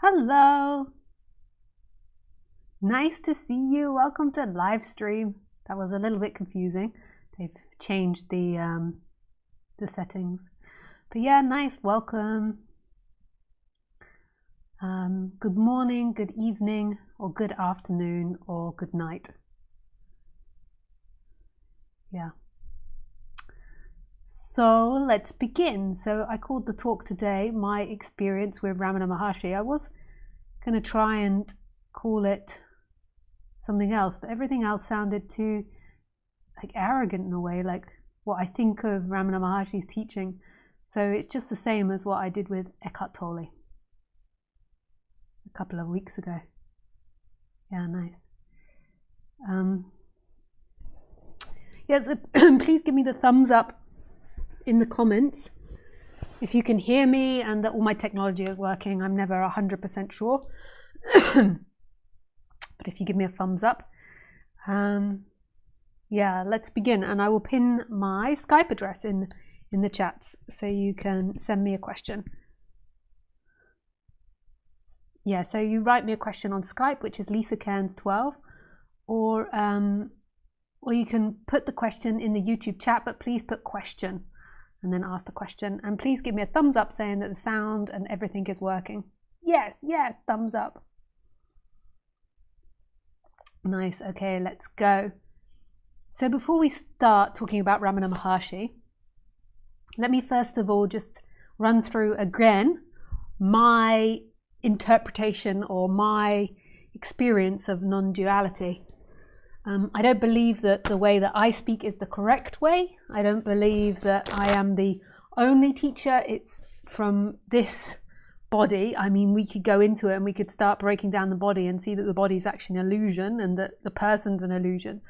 Hello. Nice to see you. Welcome to live stream. That was a little bit confusing. They've changed the settings. But yeah, nice. Welcome. Good morning, good evening, or good afternoon, or good night. Yeah. So let's begin. So I called the talk today My Experience with Ramana Maharshi. I was going to try and call it something else, but everything else sounded too arrogant in a way, like what I think of Ramana Maharshi's teaching. So it's just the same as what I did with Eckhart Tolle a couple of weeks ago. Yeah, nice. Yes, please give me the thumbs up in the comments if you can hear me and that all my technology is working. I'm never 100% sure. But if you give me a thumbs up, yeah, let's begin. And I will pin my Skype address in the chats so you can send me a question. Yeah, so you write me a question on Skype, which is Lisa Cairns 12, or you can put the question in the YouTube chat, but please put question and then ask the question. And please give me a thumbs up saying that the sound and everything is working. Yes, thumbs up. Nice, okay, let's go. So before we start talking about Ramana Maharshi, let me first of all just run through again my interpretation or my experience of non-duality. I don't believe that the way that I speak is the correct way. I don't believe that I am the only teacher. It's from this body. I mean, we could go into it and we could start breaking down the body and see that the body is actually an illusion and that the person's an illusion.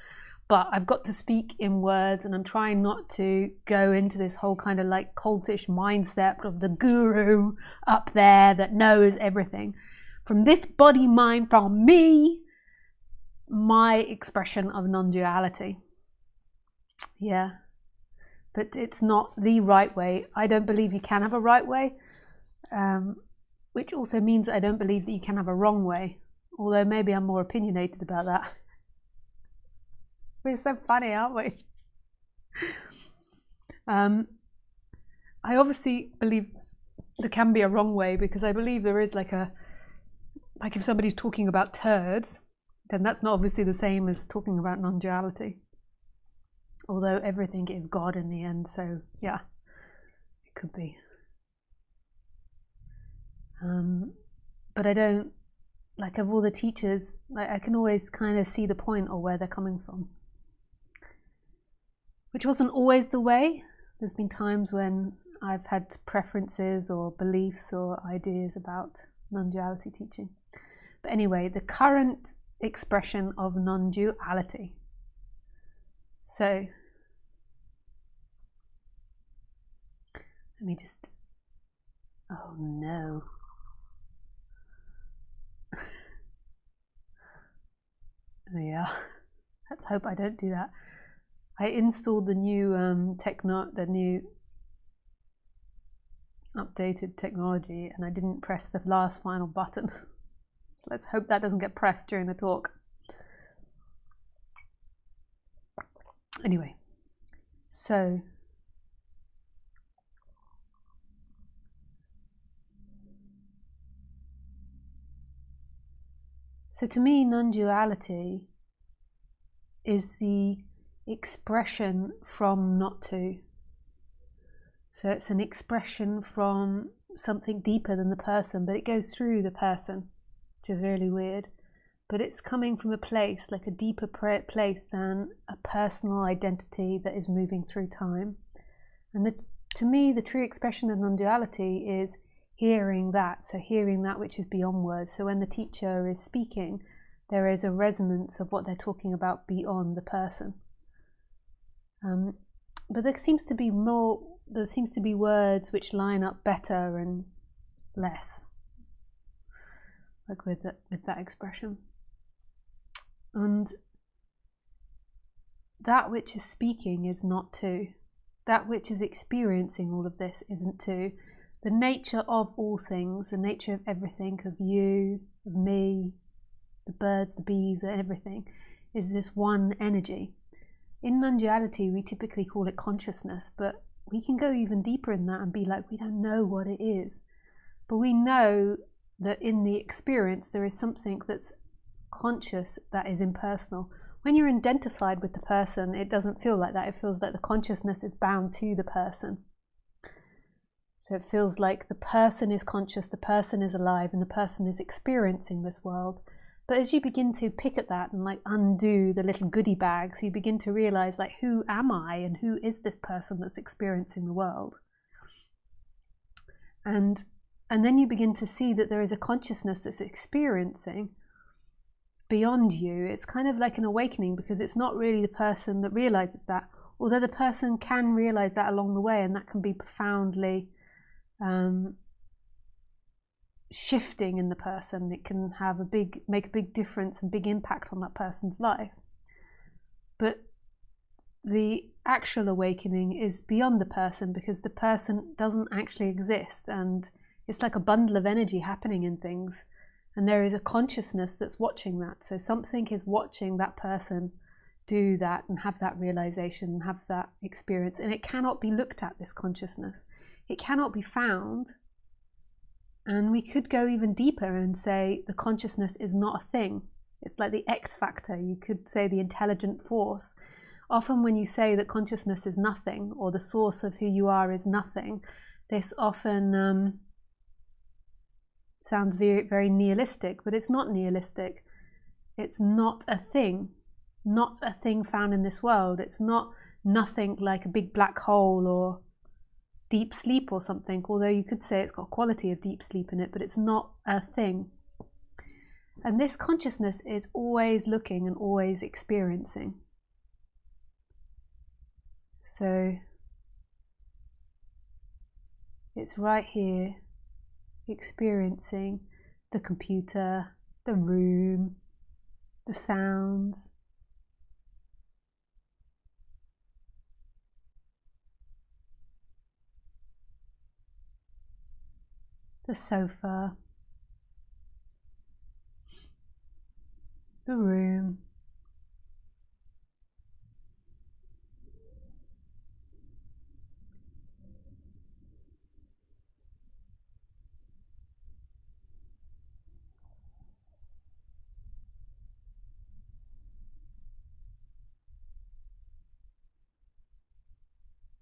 But I've got to speak in words, and I'm trying not to go into this whole kind of like cultish mindset of the guru up there that knows everything. From this body mind, from me, my expression of non-duality. Yeah, but it's not the right way. I don't believe you can have a right way, which also means I don't believe that you can have a wrong way, although maybe I'm more opinionated about that. We're so funny, aren't we? I obviously believe there can be a wrong way, because I believe there is like if somebody's talking about turds, then that's not obviously the same as talking about non-duality. Although everything is God in the end, so yeah, it could be. But I don't, like, of all the teachers, I can always kind of see the point or where they're coming from. Which wasn't always the way. There's been times when I've had preferences or beliefs or ideas about non-duality teaching. But anyway, the current expression of non-duality. So let me just, oh no. Yeah, let's hope I don't do that. I installed the new the new updated technology, and I didn't press the last final button. So let's hope that doesn't get pressed during the talk. Anyway, so to me, non-duality is the expression from not to. So it's an expression from something deeper than the person, but it goes through the person, which is really weird. But it's coming from a place, like a deeper place than a personal identity that is moving through time. And to me, the true expression of non-duality is hearing that, so hearing that which is beyond words. So when the teacher is speaking, there is a resonance of what they're talking about beyond the person. But there seems to be words which line up better and less, like with that expression. And that which is speaking is not two. That which is experiencing all of this isn't two. the nature of all things, the nature of everything, of you, of me, the birds, the bees, everything, is this one energy. In non-duality, we typically call it consciousness, but we can go even deeper in that and be like, we don't know what it is. But we know that in the experience, there is something that's conscious that is impersonal. When you're identified with the person, it doesn't feel like that. It feels like the consciousness is bound to the person. So it feels like the person is conscious, the person is alive, and the person is experiencing this world. But as you begin to pick at that and like undo the little goodie bags, you begin to realize, like, who am I and who is this person that's experiencing the world? And then you begin to see that there is a consciousness that's experiencing beyond you. It's kind of like an awakening, because it's not really the person that realizes that, although the person can realize that along the way, and that can be profoundly shifting in the person. It can have make a big difference and big impact on that person's life. But the actual awakening is beyond the person, because the person doesn't actually exist, and it's like a bundle of energy happening in things, and there is a consciousness that's watching that. So something is watching that person do that and have that realization and have that experience, and it cannot be looked at, this consciousness. It cannot be found. And we could go even deeper and say the consciousness is not a thing. It's like the X factor. You could say the intelligent force. Often when you say that consciousness is nothing, or the source of who you are is nothing, this often sounds very, very nihilistic, but it's not nihilistic. It's not a thing found in this world. It's not nothing like a big black hole or deep sleep or something, although you could say it's got a quality of deep sleep in it, but it's not a thing. And this consciousness is always looking and always experiencing. So it's right here, experiencing the computer, the room, the sounds, the sofa, the room,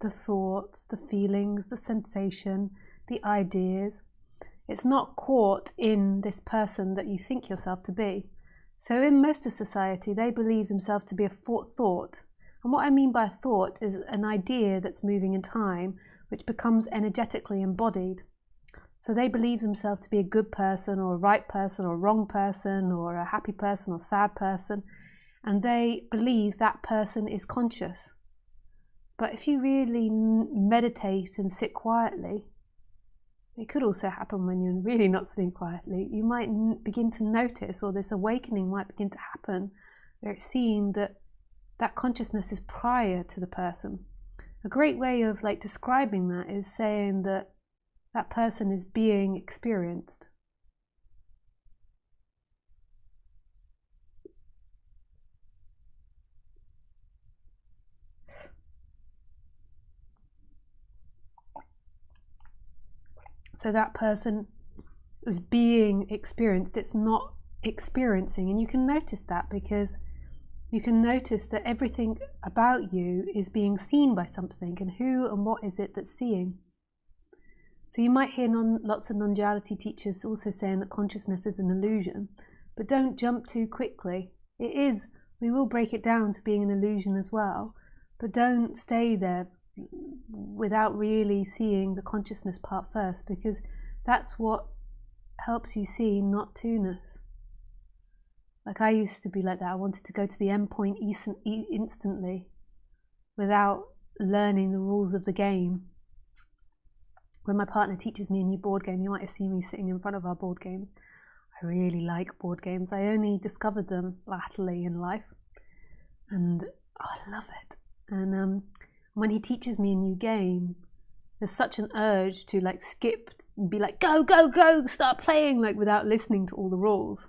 the thoughts, the feelings, the sensation, the ideas. It's not caught in this person that you think yourself to be. So in most of society, they believe themselves to be a thought. And what I mean by a thought is an idea that's moving in time, which becomes energetically embodied. So they believe themselves to be a good person, or a right person, or a wrong person, or a happy person, or a sad person. And they believe that person is conscious. But if you really meditate and sit quietly, it could also happen when you're really not sitting quietly. You might begin to notice, or this awakening might begin to happen, where it's seen that that consciousness is prior to the person. A great way of like describing that is saying that that person is being experienced. So that person is being experienced. It's not experiencing. And you can notice that, because you can notice that everything about you is being seen by something, and who and what is it that's seeing. So you might hear lots of non-duality teachers also saying that consciousness is an illusion, but don't jump too quickly. It is. We will break it down to being an illusion as well, but don't stay there without really seeing the consciousness part first, because that's what helps you see not two-ness. Like I used to be like that. I wanted to go to the end point instantly without learning the rules of the game. When my partner teaches me a new board game, you might have seen me sitting in front of our board games. I really like board games. I only discovered them latterly in life, and I love it. And when he teaches me a new game, there's such an urge to like skip, be like, go, go, go, start playing, like without listening to all the rules.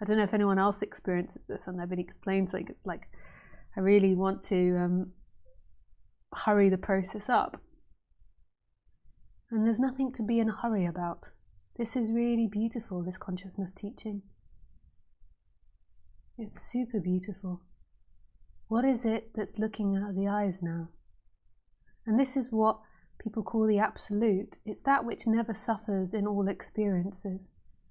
I don't know if anyone else experiences this, and nobody explains, like, it's like, I really want to hurry the process up. And there's nothing to be in a hurry about. This is really beautiful, this consciousness teaching. It's super beautiful. What is it that's looking at the eyes now? And this is what people call the absolute. It's that which never suffers in all experiences.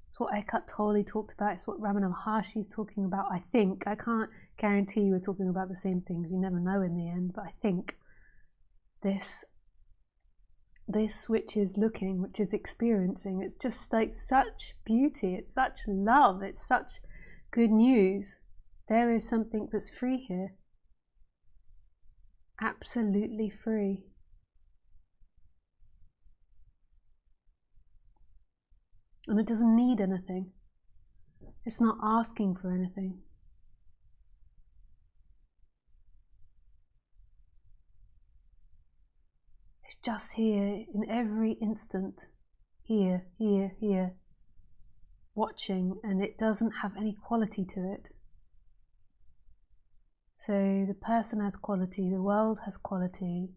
It's what Eckhart Tolle talked about. It's what Ramana Maharshi is talking about. I think. I can't guarantee we're talking about the same things. You never know in the end. But I think this which is looking, which is experiencing, it's just like such beauty. It's such love. It's such good news. There is something that's free here. Absolutely free. And it doesn't need anything. It's not asking for anything. It's just here in every instant. Here, here, here. Watching, and it doesn't have any quality to it. So the person has quality, the world has quality,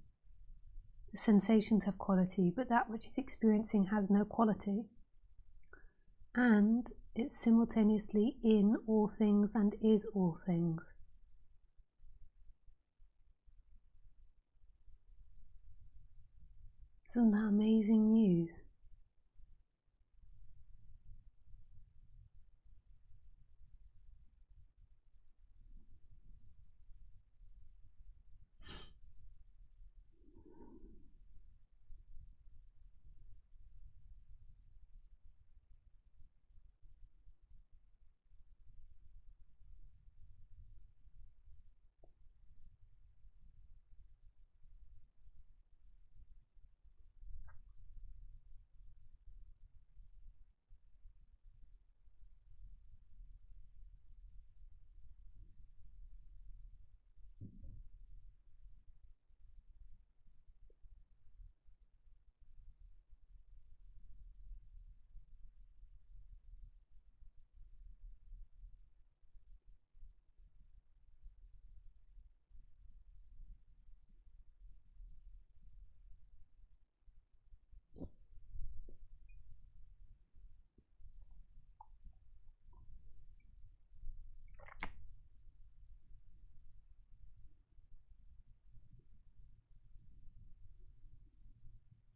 the sensations have quality, but that which is experiencing has no quality. And it's simultaneously in all things and is all things. Isn't that amazing news?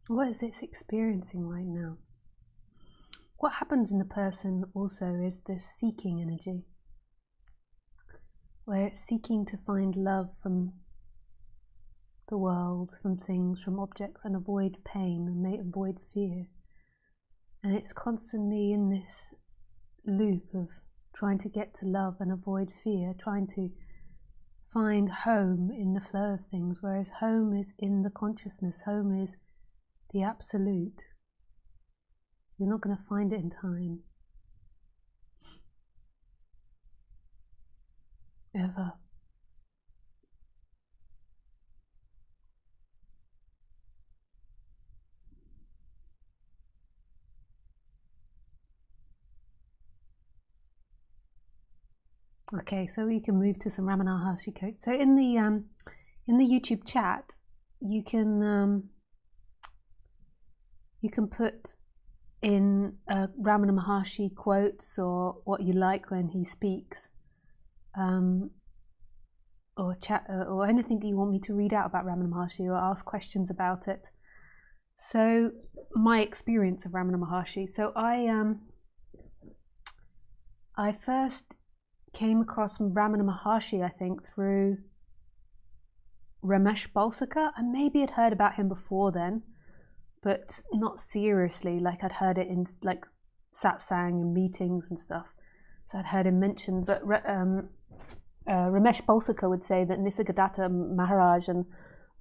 What is it experiencing right now? What happens in the person also is this seeking energy, where it's seeking to find love from the world, from things, from objects, and avoid pain and avoid fear. And it's constantly in this loop of trying to get to love and avoid fear, trying to find home in the flow of things, whereas home is in the consciousness, home is the absolute. You're not going to find it in time. Ever. Okay, so we can move to some Ramana Maharshi quotes. So in the YouTube chat, you can put in Ramana Maharshi quotes or what you like when he speaks, or chat or anything that you want me to read out about Ramana Maharshi or ask questions about it. So my experience of Ramana Maharshi. So I first came across Ramana Maharshi, I think, through Ramesh Balsakar. I maybe had heard about him before then, but not seriously. Like I'd heard it in like satsang and meetings and stuff. So I'd heard him mentioned. But Ramesh Balsakar would say that Nisargadatta Maharaj and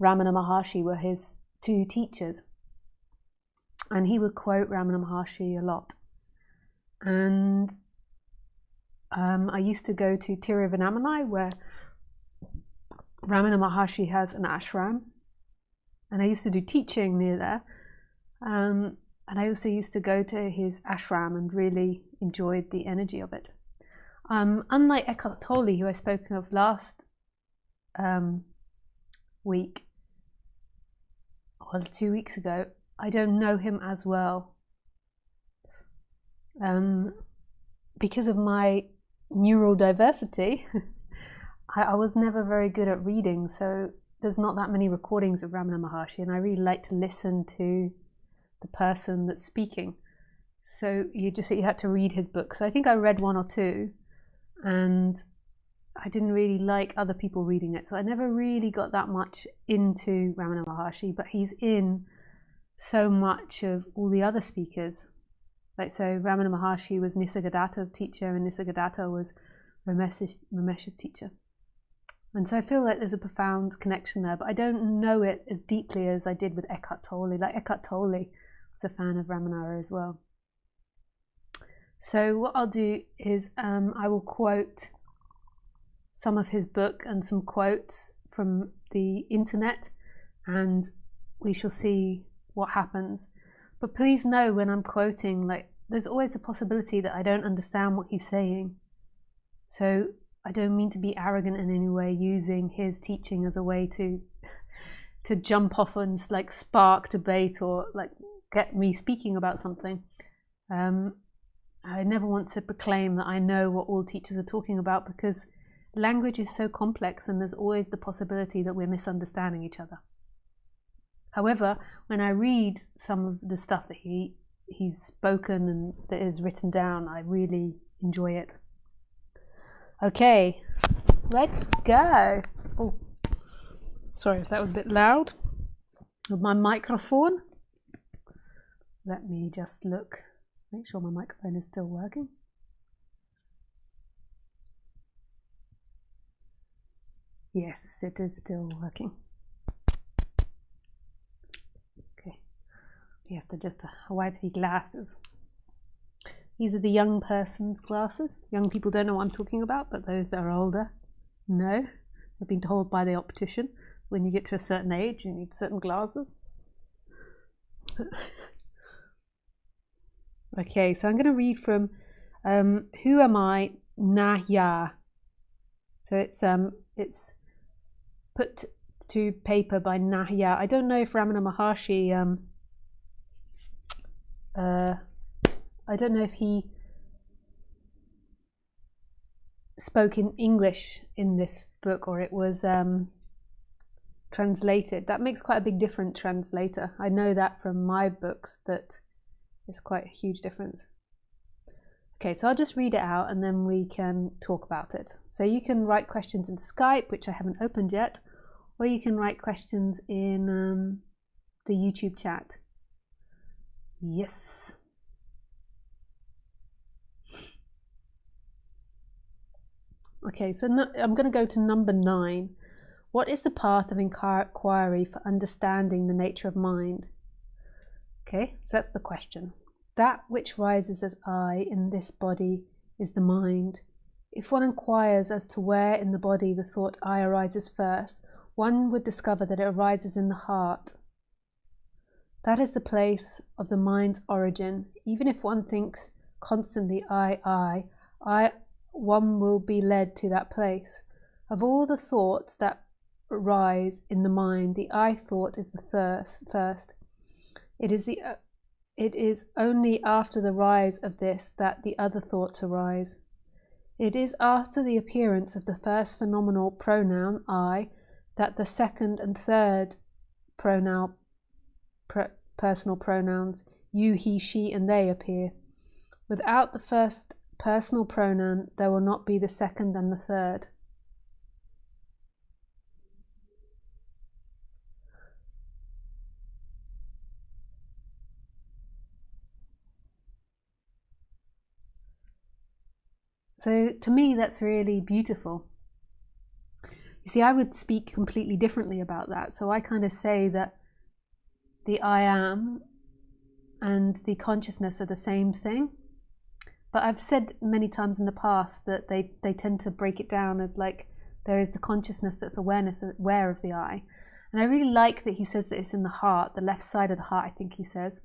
Ramana Maharshi were his two teachers. And he would quote Ramana Maharshi a lot. And I used to go to Tiruvannamalai, where Ramana Maharshi has an ashram. and I used to do teaching near there. And I also used to go to his ashram and really enjoyed the energy of it. Unlike Eckhart Tolle, who I spoke of last week, or 2 weeks ago, I don't know him as well. Because of my neural diversity, I was never very good at reading, so there's not that many recordings of Ramana Maharshi, and I really like to listen to the person that's speaking. So you had to read his book. So I think I read one or two, and I didn't really like other people reading it. So I never really got that much into Ramana Maharshi, but he's in so much of all the other speakers. Like, so Ramana Maharshi was Nisargadatta's teacher, and Nisargadatta was Ramesh's teacher. And so I feel like there's a profound connection there, but I don't know it as deeply as I did with Eckhart Tolle. Like, Eckhart Tolle was a fan of Ramana as well. So what I'll do is I will quote some of his book and some quotes from the internet, and we shall see what happens. But please know, when I'm quoting, like, there's always a possibility that I don't understand what he's saying. So I don't mean to be arrogant in any way, using his teaching as a way to jump off and like spark debate or like get me speaking about something. I never want to proclaim that I know what all teachers are talking about, because language is so complex and there's always the possibility that we're misunderstanding each other. However, when I read some of the stuff that he's spoken and that is written down, I really enjoy it. Okay, let's go. Oh, sorry if that was a bit loud with my microphone. Let me just make sure my microphone is still working. Yes, it is still working. Okay, you have to just wipe the glasses. These are the young person's glasses. Young people don't know what I'm talking about, but those that are older know. They've been told by the optician, when you get to a certain age, you need certain glasses. Okay, so I'm going to read from Who Am I? Nahya. So it's put to paper by Nahya. I don't know if Ramana Maharshi I don't know if he spoke in English in this book or it was translated. That makes quite a big difference, translator. I know that from my books, that it's quite a huge difference. Okay, so I'll just read it out and then we can talk about it. So you can write questions in Skype, which I haven't opened yet, or you can write questions in the YouTube chat. Yes. Okay, so I'm going to go to number 9. What is the path of inquiry for understanding the nature of mind? Okay, so that's the question. That which rises as I in this body is the mind. If one inquires as to where in the body the thought I arises first, one would discover that it arises in the heart. That is the place of the mind's origin. Even if one thinks constantly I, one will be led to that place. Of all the thoughts that rise in the mind, the I thought is the first. It is only after the rise of this that the other thoughts arise. It is after the appearance of the first phenomenal pronoun I that the second and third personal pronouns you, he, she, and they appear. Without the first personal pronoun, there will not be the second and the third. So to me, that's really beautiful. You see, I would speak completely differently about that. So I kind of say that the I am and the consciousness are the same thing. But I've said many times in the past that they tend to break it down as like there is the consciousness that's aware of the I, And I really like that he says that it's in the heart, the left side of the heart, I think he says.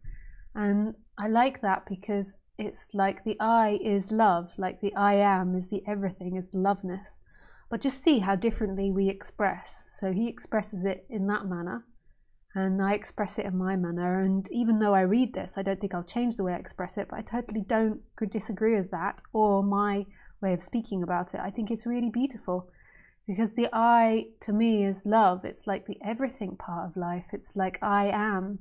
And I like that because it's like the I is love, like the I am is the everything, is the loveness. But just see how differently we express. So he expresses it in that manner, and I express it in my manner. And even though I read this, I don't think I'll change the way I express it, but I totally don't disagree with that or my way of speaking about it. I think it's really beautiful because the I, to me, is love. It's like the everything part of life. It's like I am.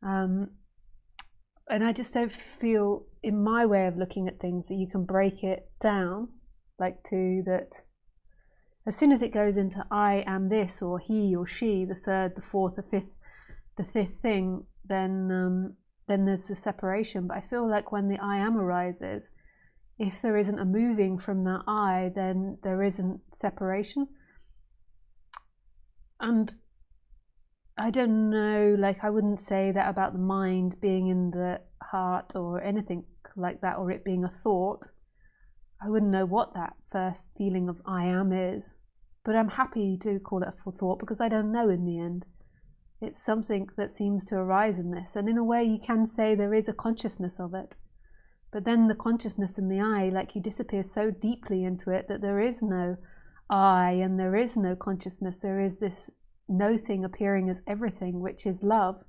And I just don't feel, in my way of looking at things, that you can break it down, like to that. As soon as it goes into I am this, or he or she, the third, the fourth, the fifth thing, then there's a separation. But I feel like when the I am arises, if there isn't a moving from that I, then there isn't separation. And I don't know, like I wouldn't say that about the mind being in the heart or anything like that, or it being a thought. I wouldn't know what that first feeling of I am is, but I'm happy to call it a thought because I don't know in the end. It's something that seems to arise in this, and in a way you can say there is a consciousness of it, but then the consciousness in the I, like you disappear so deeply into it that there is no I and there is no consciousness. There is this no thing appearing as everything, which is love.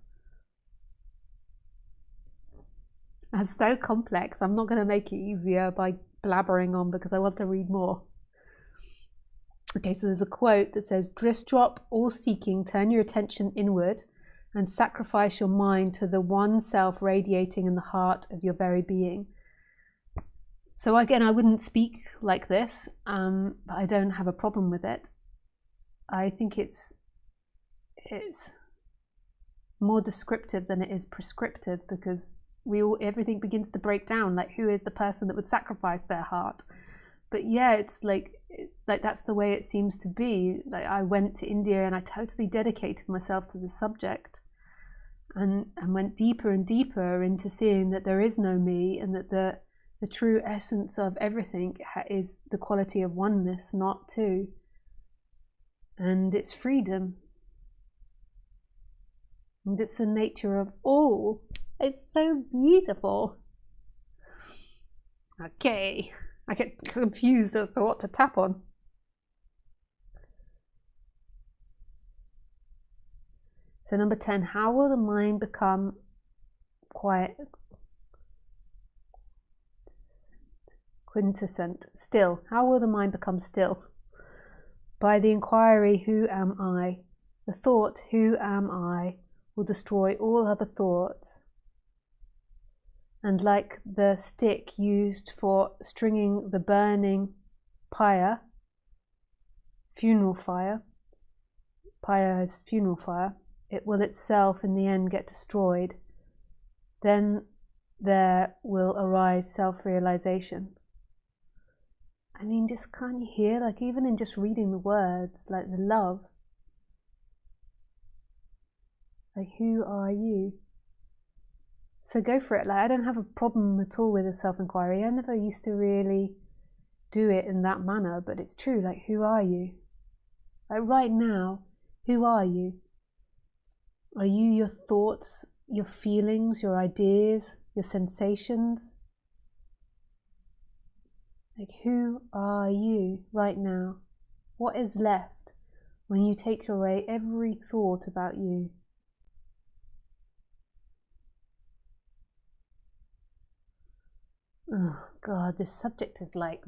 It's so complex. I'm not going to make it easier by blabbering on because I want to read more. Okay, so there's a quote that says, "Just drop all seeking, turn your attention inward, and sacrifice your mind to the one self radiating in the heart of your very being." So again, I wouldn't speak like this, but I don't have a problem with it. I think it's more descriptive than it is prescriptive, because everything begins to break down, like who is the person that would sacrifice their heart. But yeah, it's like that's the way it seems to be. Like I went to India and I totally dedicated myself to the subject and went deeper and deeper into seeing that there is no me, and that the true essence of everything is the quality of oneness, not two. And it's freedom. And it's the nature of all. It's so beautiful. Okay, I get confused as to what to tap on. So number 10, how will the mind become quiet? Quintessent, still. How will the mind become still? By the inquiry, who am I? The thought, who am I, will destroy all other thoughts. And like the stick used for stringing the burning pyre, funeral fire, pyre is funeral fire, it will itself in the end get destroyed. Then there will arise self-realization. I mean, just can't you hear, like even in just reading the words, like the love, like who are you? So go for it. Like I don't have a problem at all with a self-inquiry. I never used to really do it in that manner, but it's true. Like, who are you? Like right now, who are you? Are you your thoughts, your feelings, your ideas, your sensations? Like, who are you right now? What is left when you take away every thought about you? Oh God, this subject is like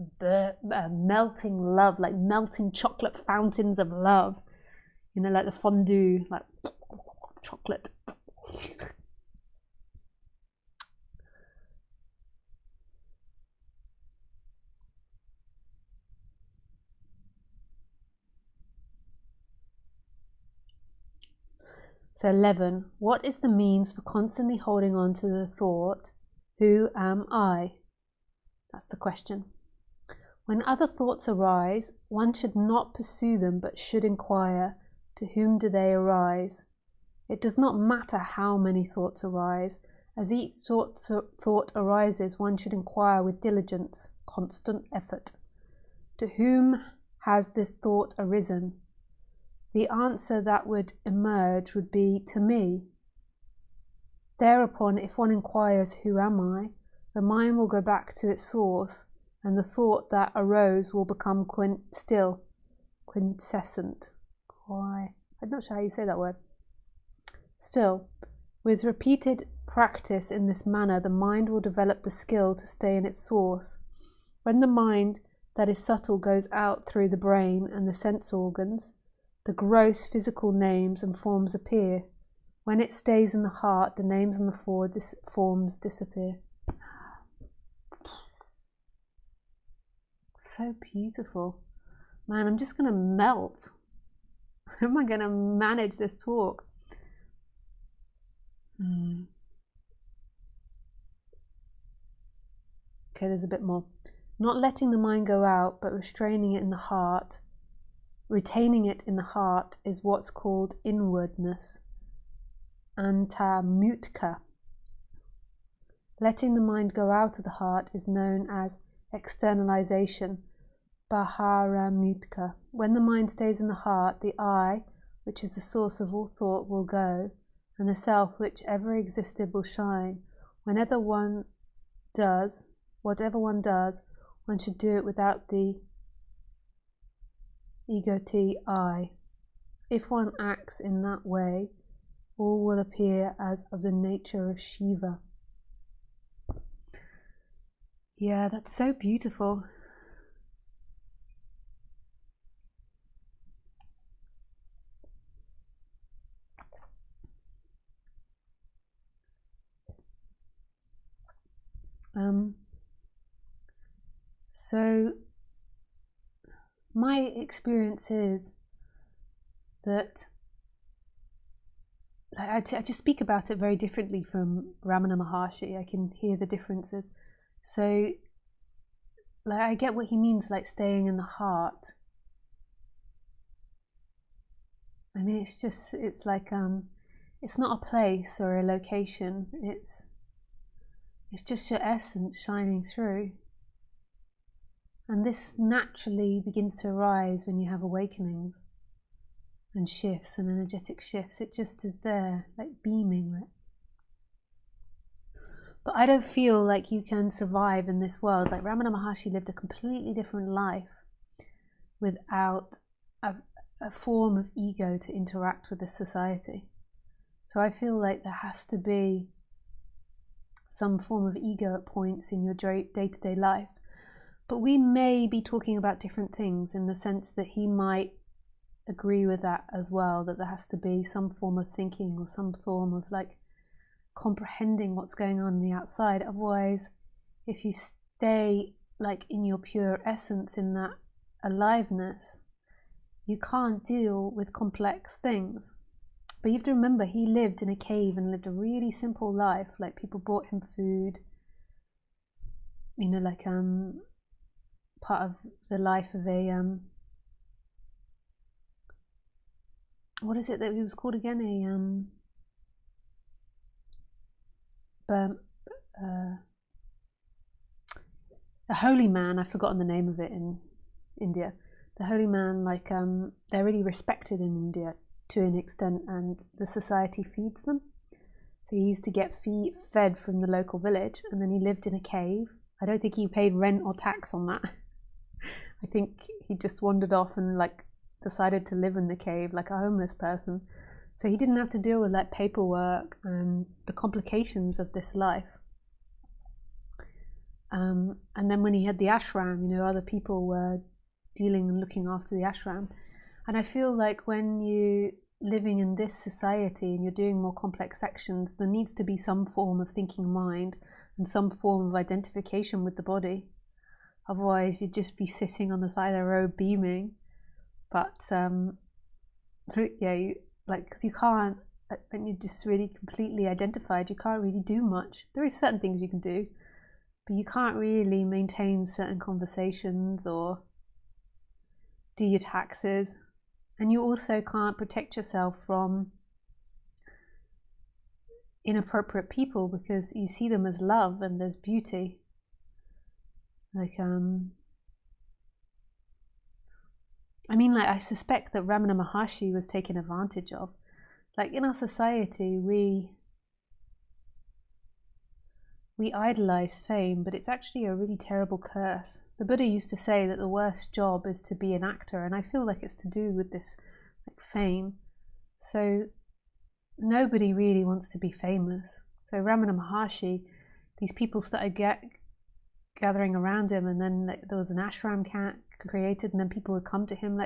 melting love, like melting chocolate fountains of love. You know, like the fondue, like chocolate. So 11, what is the means for constantly holding on to the thought, who am I? That's the question. When other thoughts arise, one should not pursue them, but should inquire, to whom do they arise? It does not matter how many thoughts arise. As each thought arises, one should inquire with diligence, constant effort. To whom has this thought arisen? the answer that would emerge would be to me. Thereupon, if one inquires, who am I? The mind will go back to its source, and the thought that arose will become quintessent. Why? I'm not sure how you say that word. Still, with repeated practice in this manner, the mind will develop the skill to stay in its source. When the mind that is subtle goes out through the brain and the sense organs, the gross physical names and forms appear. When it stays in the heart, the names and the forms disappear. So beautiful. Man, I'm just going to melt. How am I going to manage this talk? Okay, there's a bit more. Not letting the mind go out, but restraining it in the heart, retaining it in the heart, is what's called inwardness, antamutka. Letting the mind go out of the heart is known as externalization, baharamutka. When the mind stays in the heart, the I, which is the source of all thought, will go, and the self, which ever existed, will shine. Whatever one does, one should do it without the egoti I. If one acts in that way, all will appear as of the nature of Shiva. Yeah, that's so beautiful. So my experience is that I just speak about it very differently from Ramana Maharshi. I can hear the differences. So I get what he means, like staying in the heart. I mean, it's like it's not a place or a location. It's just your essence shining through. And this naturally begins to arise when you have awakenings and shifts and energetic shifts. It just is there, like beaming. But I don't feel like you can survive in this world. Like Ramana Maharshi lived a completely different life without a form of ego to interact with this society. So I feel like there has to be some form of ego at points in your day-to-day life. But we may be talking about different things in the sense that he might agree with that as well, that there has to be some form of thinking or some form of like comprehending what's going on the outside. Otherwise, if you stay like in your pure essence, in that aliveness, you can't deal with complex things. But you have to remember, he lived in a cave and lived a really simple life. Like people brought him food, you know, like part of the life of a what is it that he was called again? A holy man. I've forgotten the name of it in India. The holy man, like they're really respected in India to an extent, and the society feeds them. So he used to get fed from the local village, and then he lived in a cave. I don't think he paid rent or tax on that. I think he just wandered off and like decided to live in the cave like a homeless person. So he didn't have to deal with like paperwork and the complications of this life. And then when he had the ashram, you know, other people were dealing and looking after the ashram. And I feel like when you're living in this society and you're doing more complex sections, there needs to be some form of thinking mind and some form of identification with the body. Otherwise, you'd just be sitting on the side of the road beaming. But yeah, because you can't, when you're just really completely identified, you can't really do much. There is certain things you can do, but you can't really maintain certain conversations or do your taxes. And you also can't protect yourself from inappropriate people because you see them as love and there's beauty. Like I mean, like, I suspect that Ramana Maharshi was taken advantage of. Like, in our society, we idolize fame, but it's actually a really terrible curse. The Buddha used to say that the worst job is to be an actor, and I feel like it's to do with this, like, fame. So nobody really wants to be famous. So Ramana Maharshi, these people started gathering around him, and then, like, there was an ashram created, and then people would come to him.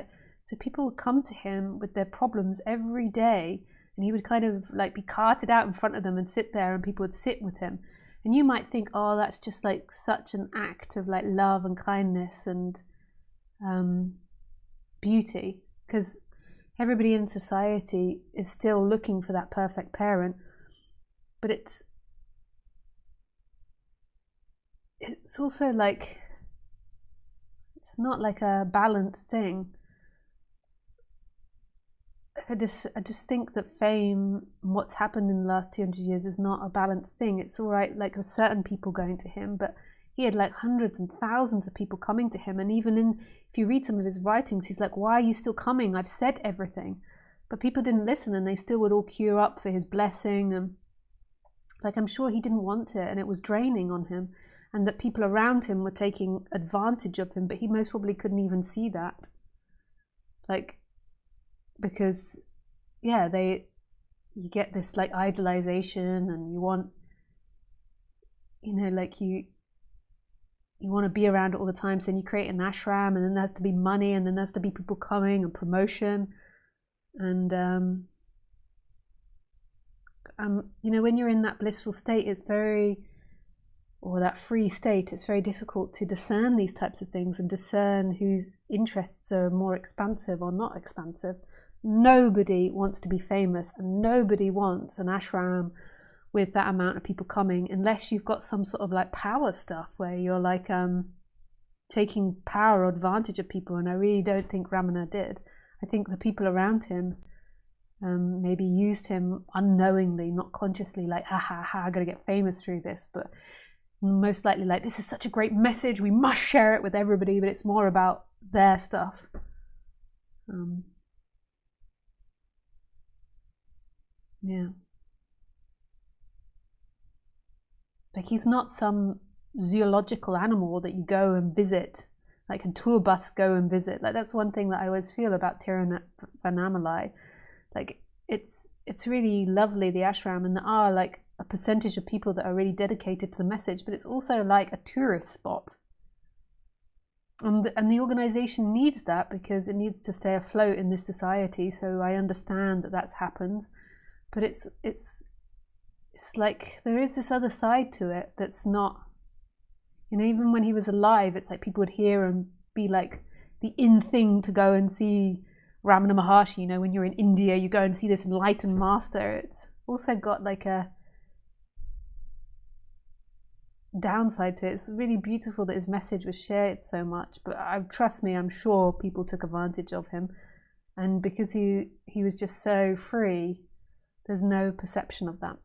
So people would come to him with their problems every day, and he would kind of, like, be carted out in front of them and sit there, and people would sit with him. And you might think, oh, that's just, like, such an act of, like, love and kindness and beauty, because everybody in society is still looking for that perfect parent. But it's also, like, it's not like a balanced thing. I just think that fame and what's happened in the last 200 years is not a balanced thing. It's all right, like, with certain people going to him, but he had, like, hundreds and thousands of people coming to him. And even if you read some of his writings, he's like, why are you still coming? I've said everything. But people didn't listen, and they still would all queue up for his blessing. And, like, I'm sure he didn't want it, and it was draining on him. And that people around him were taking advantage of him, but he most probably couldn't even see that. Like, because, yeah, you get this, like, idolization, and you want, you know, like, you want to be around it all the time. So then you create an ashram, and then there has to be money, and then there has to be people coming and promotion. And you know, when you're in that blissful state, or that free state, it's very difficult to discern these types of things and discern whose interests are more expansive or not expansive. Nobody wants to be famous, and nobody wants an ashram with that amount of people coming, unless you've got some sort of, like, power stuff where you're, like, taking power or advantage of people. And I really don't think Ramana did. I think the people around him maybe used him unknowingly, not consciously, like, I gotta get famous through this, but most likely, like, this is such a great message, we must share it with everybody. But it's more about their stuff. Yeah. Like, he's not some zoological animal that you go and visit, like a tour bus go and visit. Like, that's one thing that I always feel about Tiruvannamalai. Like, it's really lovely, the ashram, and there are, like, a percentage of people that are really dedicated to the message, but it's also like a tourist spot. And the organization needs that, because it needs to stay afloat in this society. So I understand that that's happens. But it's like there is this other side to it that's not, you know, even when he was alive, it's like people would hear and be like the in thing to go and see Ramana Maharshi. You know, when you're in India, you go and see this enlightened master. It's also got, like, a downside to it. It's really beautiful that his message was shared so much, but trust me, I'm sure people took advantage of him. And because he was just so free, there's no perception of that.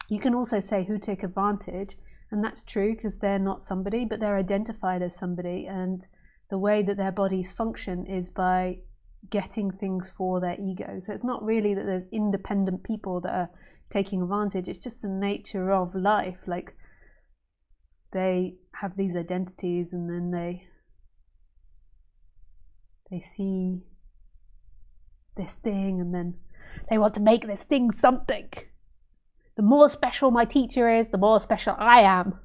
You can also say who took advantage, and that's true, because they're not somebody, but they're identified as somebody, and the way that their bodies function is by getting things for their ego. So it's not really that there's independent people that are taking advantage, it's just the nature of life. Like, they have these identities, and then they see this thing, and then they want to make this thing something. The more special my teacher is, the more special I am.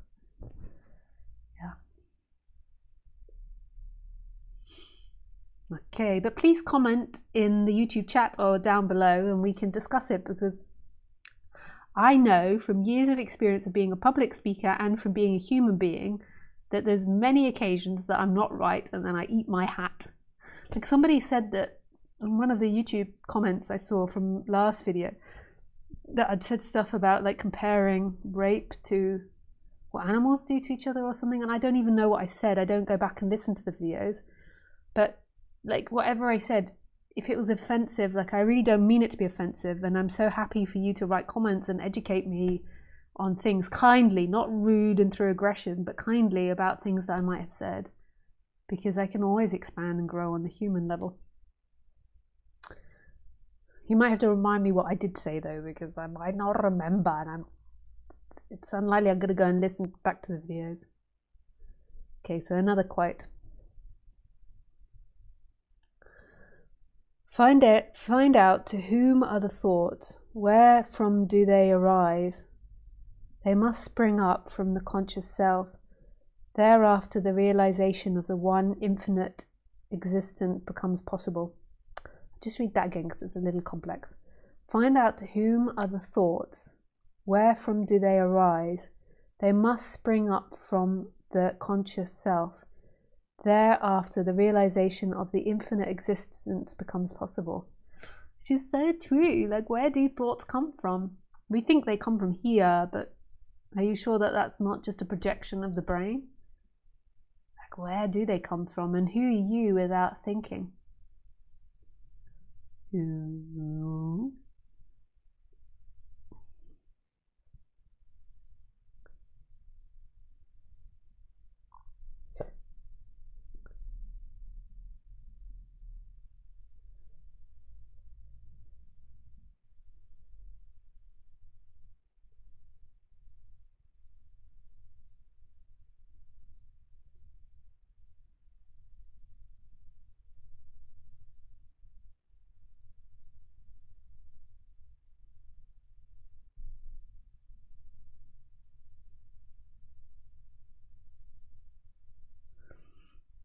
Yeah. Okay, but please comment in the YouTube chat or down below, and we can discuss it, because I know from years of experience of being a public speaker and from being a human being that there's many occasions that I'm not right, and then I eat my hat. Like, somebody said that in one of the YouTube comments I saw from last video, that I'd said stuff about, like, comparing rape to what animals do to each other or something, and I don't even know what I said. I don't go back and listen to the videos, but, like, whatever I said, if it was offensive, like, I really don't mean it to be offensive, and I'm so happy for you to write comments and educate me on things kindly, not rude and through aggression, but kindly about things that I might have said. because I can always expand and grow on the human level. You might have to remind me what I did say though, because I might not remember, and it's unlikely I'm going to go and listen back to the videos. Okay, so another quote. Find out to whom are the thoughts, where from do they arise? They must spring up from the conscious self. Thereafter the realization of the one infinite existent becomes possible. I'll just read that again because it's a little complex. Find out to whom are the thoughts, where from do they arise? They must spring up from the conscious self. Thereafter the realization of the infinite existence becomes possible. Which is so true. Like, where do thoughts come from? We think they come from here, but are you sure that that's not just a projection of the brain? Like, where do they come from, and who are you without thinking? Who?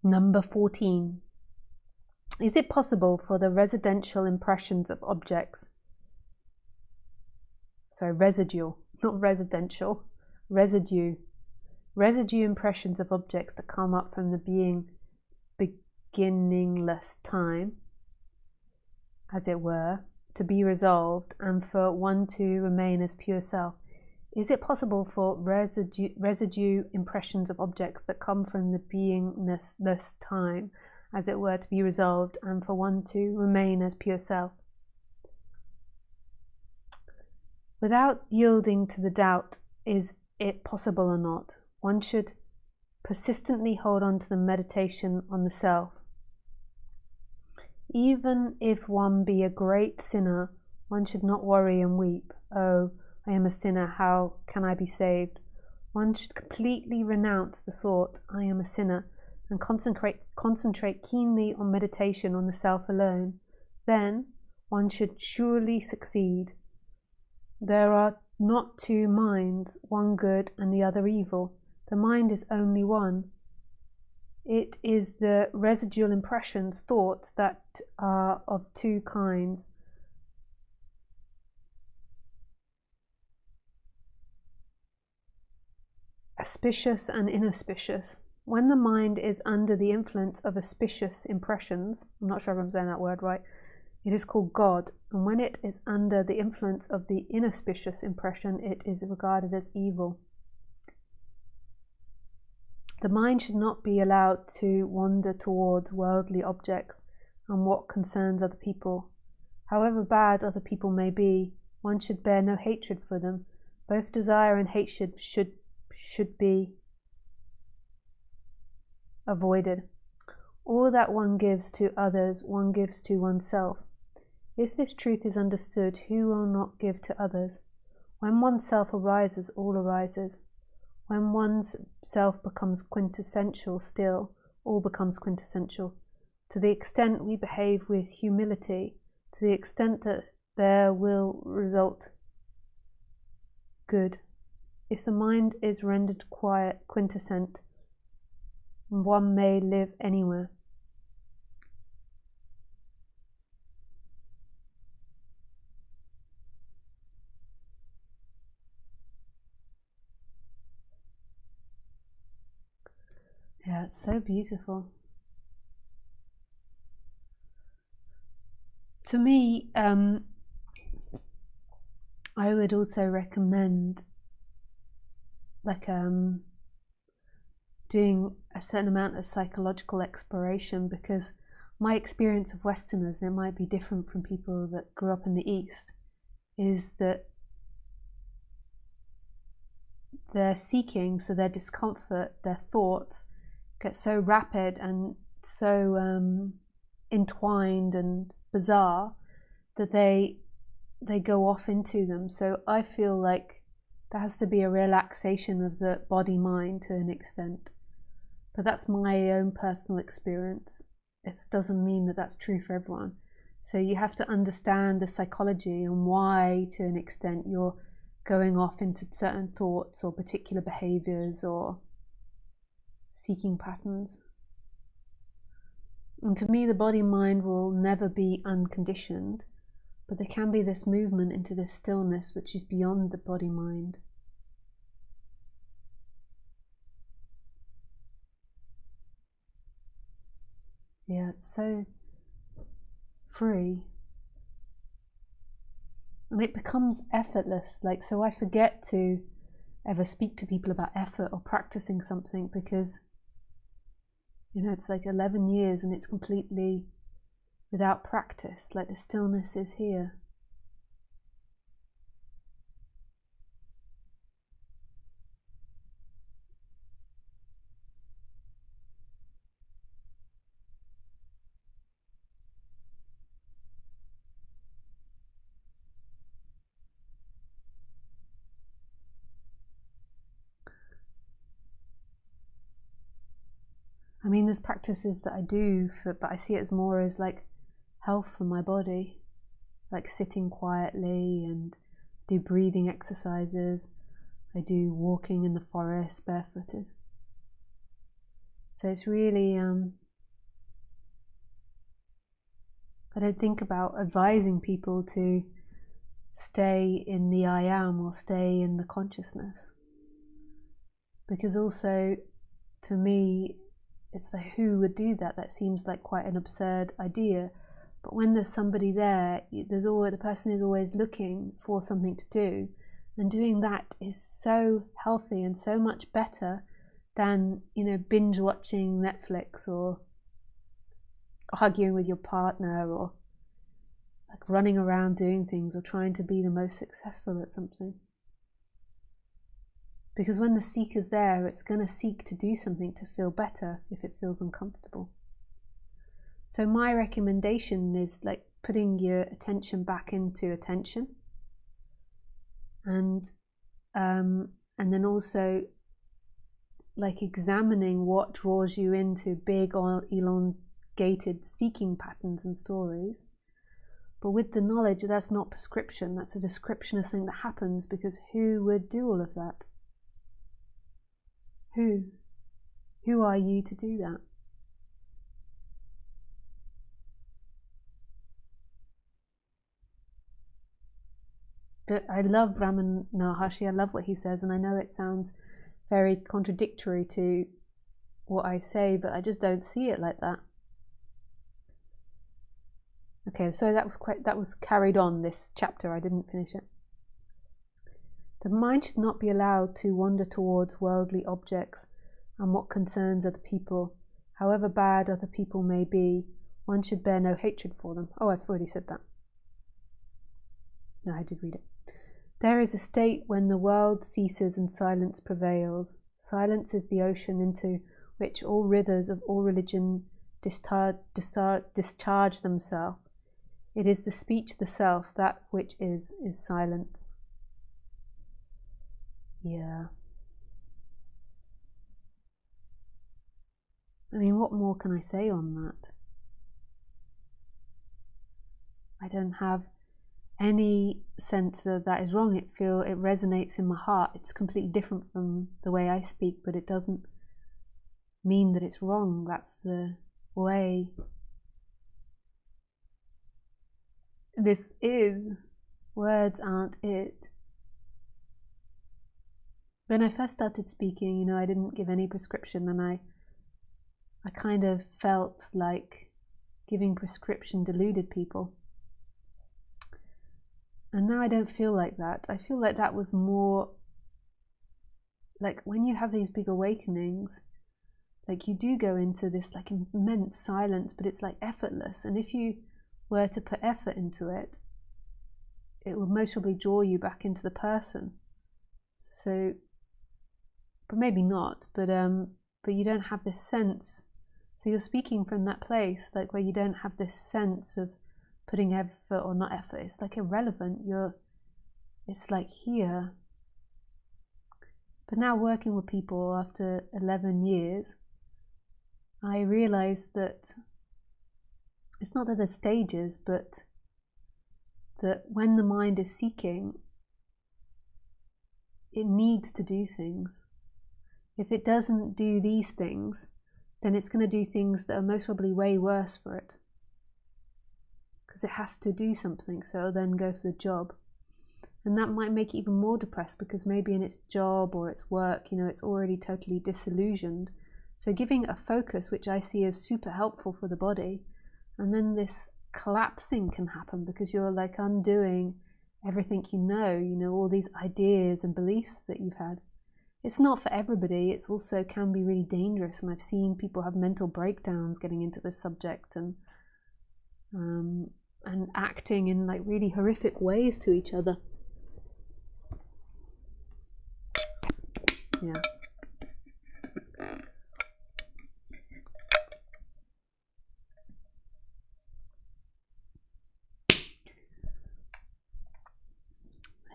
Number 14. Is it possible for the residual impressions of objects, residual, not residential, residue impressions of objects that come up from the being beginningless time, as it were, to be resolved, and for one to remain as pure self? Is it possible for residue impressions of objects that come from the beingness time, as it were, to be resolved, and for one to remain as pure self? Without yielding to the doubt, is it possible or not, one should persistently hold on to the meditation on the self. Even if one be a great sinner, one should not worry and weep, "Oh, I am a sinner, how can I be saved?" One should completely renounce the thought, "I am a sinner," and concentrate keenly on meditation on the self alone. Then one should surely succeed. There are not two minds, one good and the other evil. The mind is only one. It is the residual impressions, thoughts, that are of two kinds. Auspicious and inauspicious. When the mind is under the influence of auspicious impressions, I'm not sure if I'm saying that word right, it is called God, and when it is under the influence of the inauspicious impression, it is regarded as evil. The mind should not be allowed to wander towards worldly objects and what concerns other people. However bad other people may be, one should bear no hatred for them. Both desire and hatred should be avoided. All that one gives to others, one gives to oneself. If this truth is understood, who will not give to others? When oneself arises, all arises. When one's self becomes quintessential still, all becomes quintessential. To the extent we behave with humility, to the extent that there will result good. If the mind is rendered quiet, quintessent, one may live anywhere. Yeah, it's so beautiful. To me, I would also recommend doing a certain amount of psychological exploration, because my experience of Westerners, and it might be different from people that grew up in the East, is that their seeking, so their discomfort, their thoughts, get so rapid and so entwined and bizarre that they go off into them. So I feel like there has to be a relaxation of the body-mind to an extent. But that's my own personal experience. It doesn't mean that that's true for everyone. So you have to understand the psychology and why, to an extent, you're going off into certain thoughts or particular behaviors or seeking patterns. And to me, the body-mind will never be unconditioned, but there can be this movement into this stillness which is beyond the body-mind. Yeah, it's so free. And it becomes effortless. Like, so I forget to ever speak to people about effort or practicing something because, you know, it's like 11 years and it's completely without practice. Like the stillness is here. I mean, there's practices that I do, but I see it as more as like health for my body, like sitting quietly and do breathing exercises. I do walking in the forest barefooted. So it's really, I don't think about advising people to stay in the I am or stay in the consciousness. Because also, to me, it's like, who would do that? That seems like quite an absurd idea. But when there's somebody there, the person is always looking for something to do. And doing that is so healthy and so much better than, you know, binge watching Netflix or arguing with your partner or like running around doing things or trying to be the most successful at something. Because when the seeker's there, it's going to seek to do something to feel better if it feels uncomfortable. So my recommendation is like putting your attention back into attention, and then also like examining what draws you into big or elongated seeking patterns and stories. But with the knowledge, that's not prescription, that's a description of something that happens, because who would do all of that? Who are you to do that? I love Ramana Maharshi. I love what he says, and I know it sounds very contradictory to what I say, but I just don't see it like that. Okay, so that was carried on this chapter. I didn't finish it. The mind should not be allowed to wander towards worldly objects and what concerns other people. However bad other people may be, one should bear no hatred for them. Oh, I've already said that. No, I did read it. There is a state when the world ceases and silence prevails. Silence is the ocean into which all rivers of all religion discharge themselves. It is the speech of the self, that which is silence. Yeah. I mean, what more can I say on that? I don't have any sense that is wrong. It resonates in my heart. It's completely different from the way I speak, but it doesn't mean that it's wrong. That's the way this is. Words aren't it. When I first started speaking, you know, I didn't give any prescription, and I kind of felt like giving prescription deluded people. And now I don't feel like that. I feel like that was more like when you have these big awakenings, like you do go into this like immense silence, but it's like effortless. And if you were to put effort into it, it would most probably draw you back into the person. So, but maybe not. But but you don't have this sense. So you're speaking from that place, like where you don't have this sense of putting effort or not effort. It's like irrelevant. It's like here. But now working with people after 11 years, I realized that it's not that there's stages, but that when the mind is seeking, it needs to do things. If it doesn't do these things, then it's going to do things that are most probably way worse for it. Because it has to do something, so it'll then go for the job. And that might make it even more depressed, because maybe in its job or its work, it's already totally disillusioned. So giving a focus, which I see as super helpful for the body, and then this collapsing can happen because you're like undoing everything all these ideas and beliefs that you've had. It's not for everybody. It's also can be really dangerous, and I've seen people have mental breakdowns getting into this subject and acting in like really horrific ways to each other. Yeah.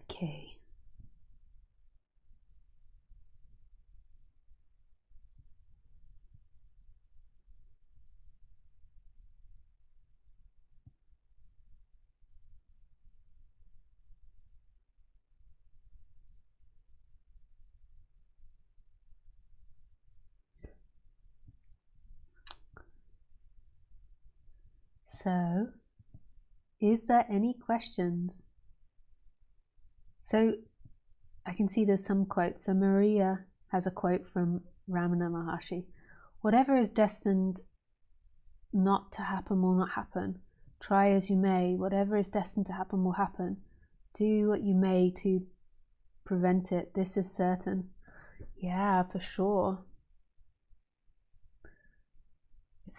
Okay. So, is there any questions? So, I can see there's some quotes. So, Maria has a quote from Ramana Maharshi. Whatever is destined not to happen will not happen. Try as you may. Whatever is destined to happen will happen. Do what you may to prevent it. This is certain. Yeah, for sure.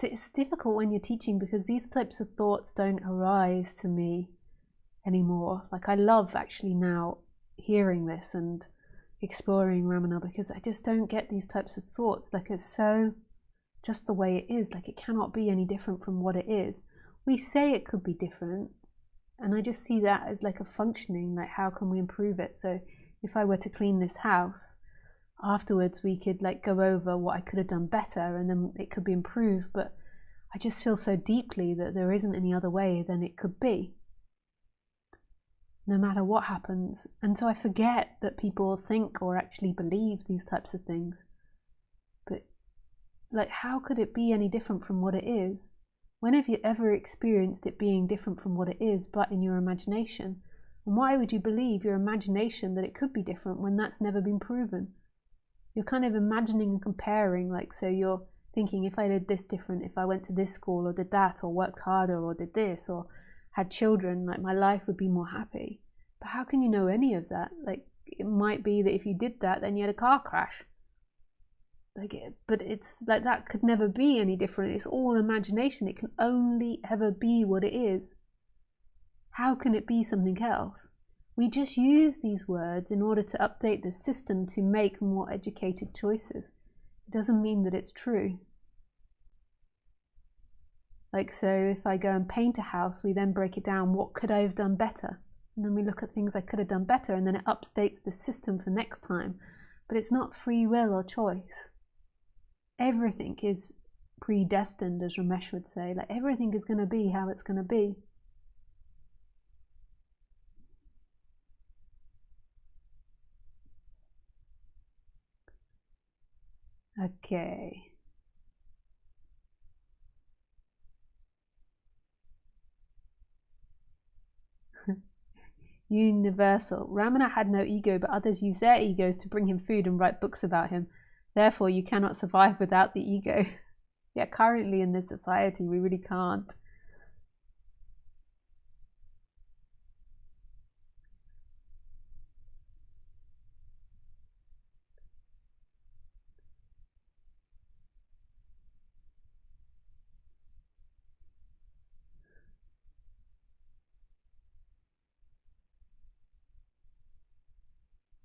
It's difficult when you're teaching because these types of thoughts don't arise to me anymore. Like I love actually now hearing this and exploring Ramana, because I just don't get these types of thoughts. Like it's so just the way it is. Like it cannot be any different from what it is. We say it could be different, and I just see that as like a functioning, like how can we improve it? So if I were to clean this house, afterwards we could like go over what I could have done better, and then it could be improved. But I just feel so deeply that there isn't any other way than it could be, no matter what happens. And so I forget that people think or actually believe these types of things. But like, how could it be any different from what it is? When have you ever experienced it being different from what it is but in your imagination? And why would you believe your imagination that it could be different when that's never been proven? You're kind of imagining and comparing, like, so you're thinking, if I did this different, if I went to this school or did that, or worked harder or did this, or had children, like my life would be more happy. But how can you know any of that? Like, it might be that if you did that, then you had a car crash. But it's like that could never be any different. It's all imagination. It can only ever be what it is. How can it be something else? We just use these words in order to update the system to make more educated choices. It doesn't mean that it's true. Like, so if I go and paint a house, we then break it down. What could I have done better? And then we look at things I could have done better, and then it updates the system for next time. But it's not free will or choice. Everything is predestined, as Ramesh would say. Like, everything is going to be how it's going to be. Okay. Universal. Ramana had no ego, but others use their egos to bring him food and write books about him. Therefore, you cannot survive without the ego. Yeah, currently in this society, we really can't.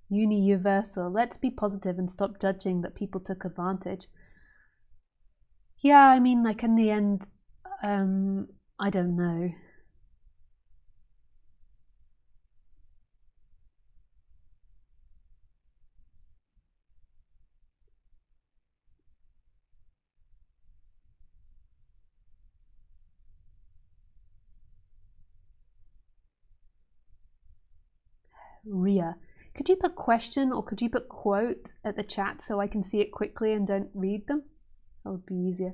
Universal. Let's be positive and stop judging that people took advantage. Yeah, I mean, like in the end, I don't know. Ria, could you put question or could you put quote at the chat so I can see it quickly and don't read them? That would be easier.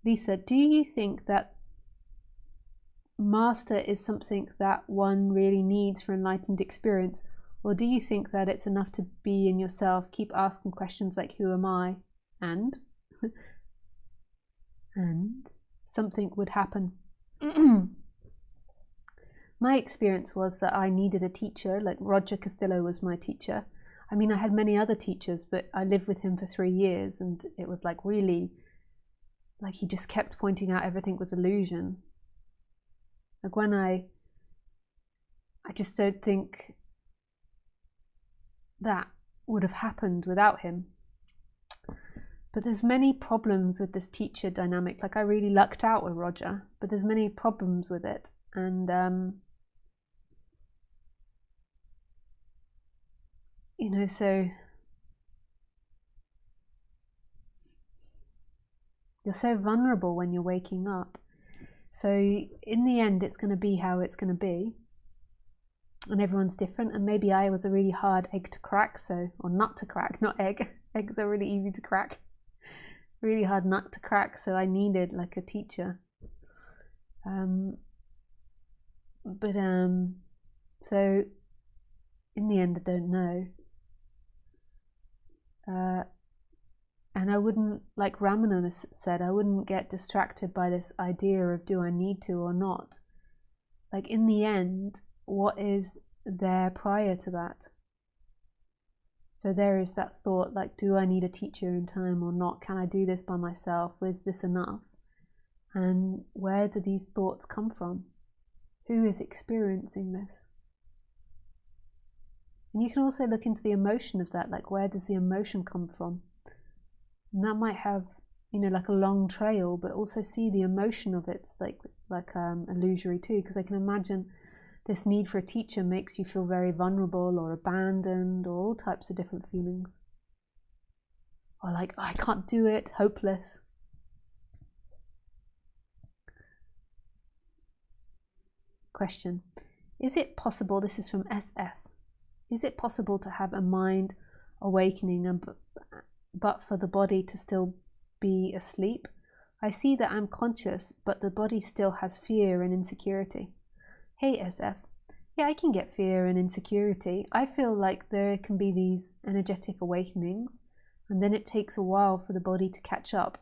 Lisa, do you think that master is something that one really needs for enlightened experience? Or do you think that it's enough to be in yourself, keep asking questions like, who am I? And something would happen. My experience was that I needed a teacher, like Roger Castillo was my teacher. I mean, I had many other teachers, but I lived with him for 3 years and it was like really, like he just kept pointing out everything was illusion. Like when I just don't think that would have happened without him. But there's many problems with this teacher dynamic. Like I really lucked out with Roger, but there's many problems with it. And you know, so you're so vulnerable when you're waking up. So in the end, it's going to be how it's going to be. And everyone's different. And maybe I was a really hard egg to crack, so, or nut to crack, not egg. Eggs are really easy to crack. Really hard nut to crack, so I needed like a teacher. So in the end, I don't know. And I wouldn't, like Ramana said, I wouldn't get distracted by this idea of do I need to or not. Like in the end, what is there prior to that? So there is that thought like, do I need a teacher in time or not? Can I do this by myself? Is this enough? And where do these thoughts come from? Who is experiencing this? And you can also look into the emotion of that, like where does the emotion come from? And that might have, you know, like a long trail, but also see the emotion of it's like illusory too, because I can imagine this need for a teacher makes you feel very vulnerable or abandoned or all types of different feelings. Or like, oh, I can't do it, hopeless. Question. Is it possible, this is from SF, is it possible to have a mind awakening but for the body to still be asleep? I see that I'm conscious, but the body still has fear and insecurity. Hey SF, yeah, I can get fear and insecurity. I feel like there can be these energetic awakenings, and then it takes a while for the body to catch up.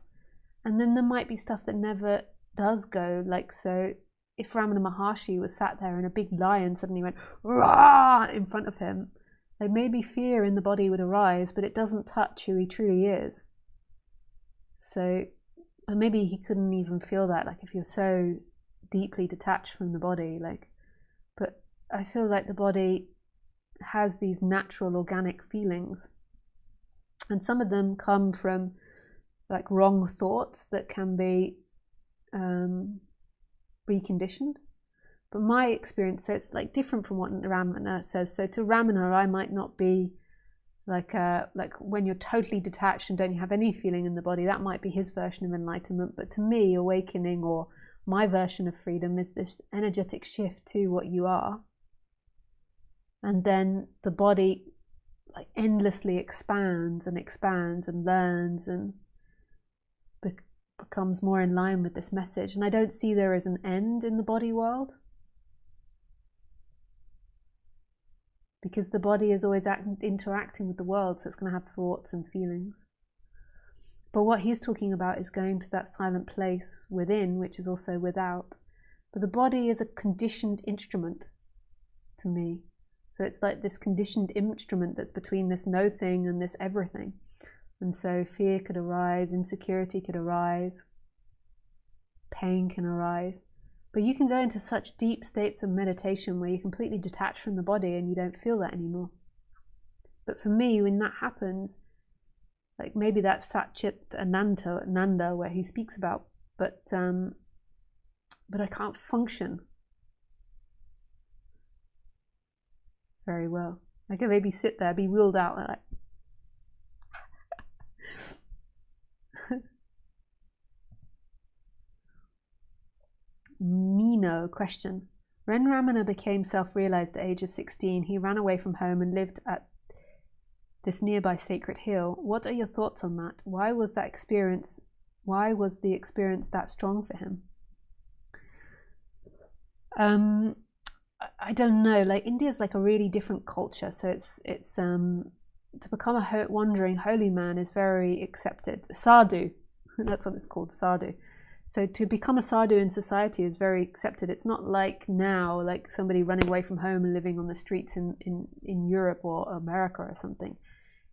And then there might be stuff that never does go, like so if Ramana Maharshi was sat there and a big lion suddenly went "Rah!" in front of him, like maybe fear in the body would arise, but it doesn't touch who he truly is. So, and maybe he couldn't even feel that, like if you're so deeply detached from the body, like, but I feel like the body has these natural organic feelings, and some of them come from like wrong thoughts that can be reconditioned. But my experience, so it's like different from what Ramana says. So to Ramana, I might not be like when you're totally detached and don't have any feeling in the body, that might be his version of enlightenment. But to me, awakening or my version of freedom is this energetic shift to what you are. And then the body like endlessly expands and learns and becomes more in line with this message. And I don't see there as an end in the body world, because the body is always interacting with the world, so it's going to have thoughts and feelings. But what he's talking about is going to that silent place within, which is also without. But the body is a conditioned instrument to me. So it's like this conditioned instrument that's between this no thing and this everything. And so fear could arise, insecurity could arise, pain can arise. But you can go into such deep states of meditation where you're completely detached from the body and you don't feel that anymore. But for me, when that happens, Like maybe that's Satchit Ananda where he speaks about, but I can't function very well. I can maybe sit there, be wheeled out, and like Mino question. When Ramana became self-realized at the age of 16, he ran away from home and lived at this nearby sacred hill. What are your thoughts on that? Why was the experience that strong for him? I don't know. Like India's like a really different culture, so it's to become a wandering holy man is very accepted. Sadhu, that's what it's called, sadhu. So to become a sadhu in society is very accepted. It's not like now, like somebody running away from home and living on the streets in Europe or America or something.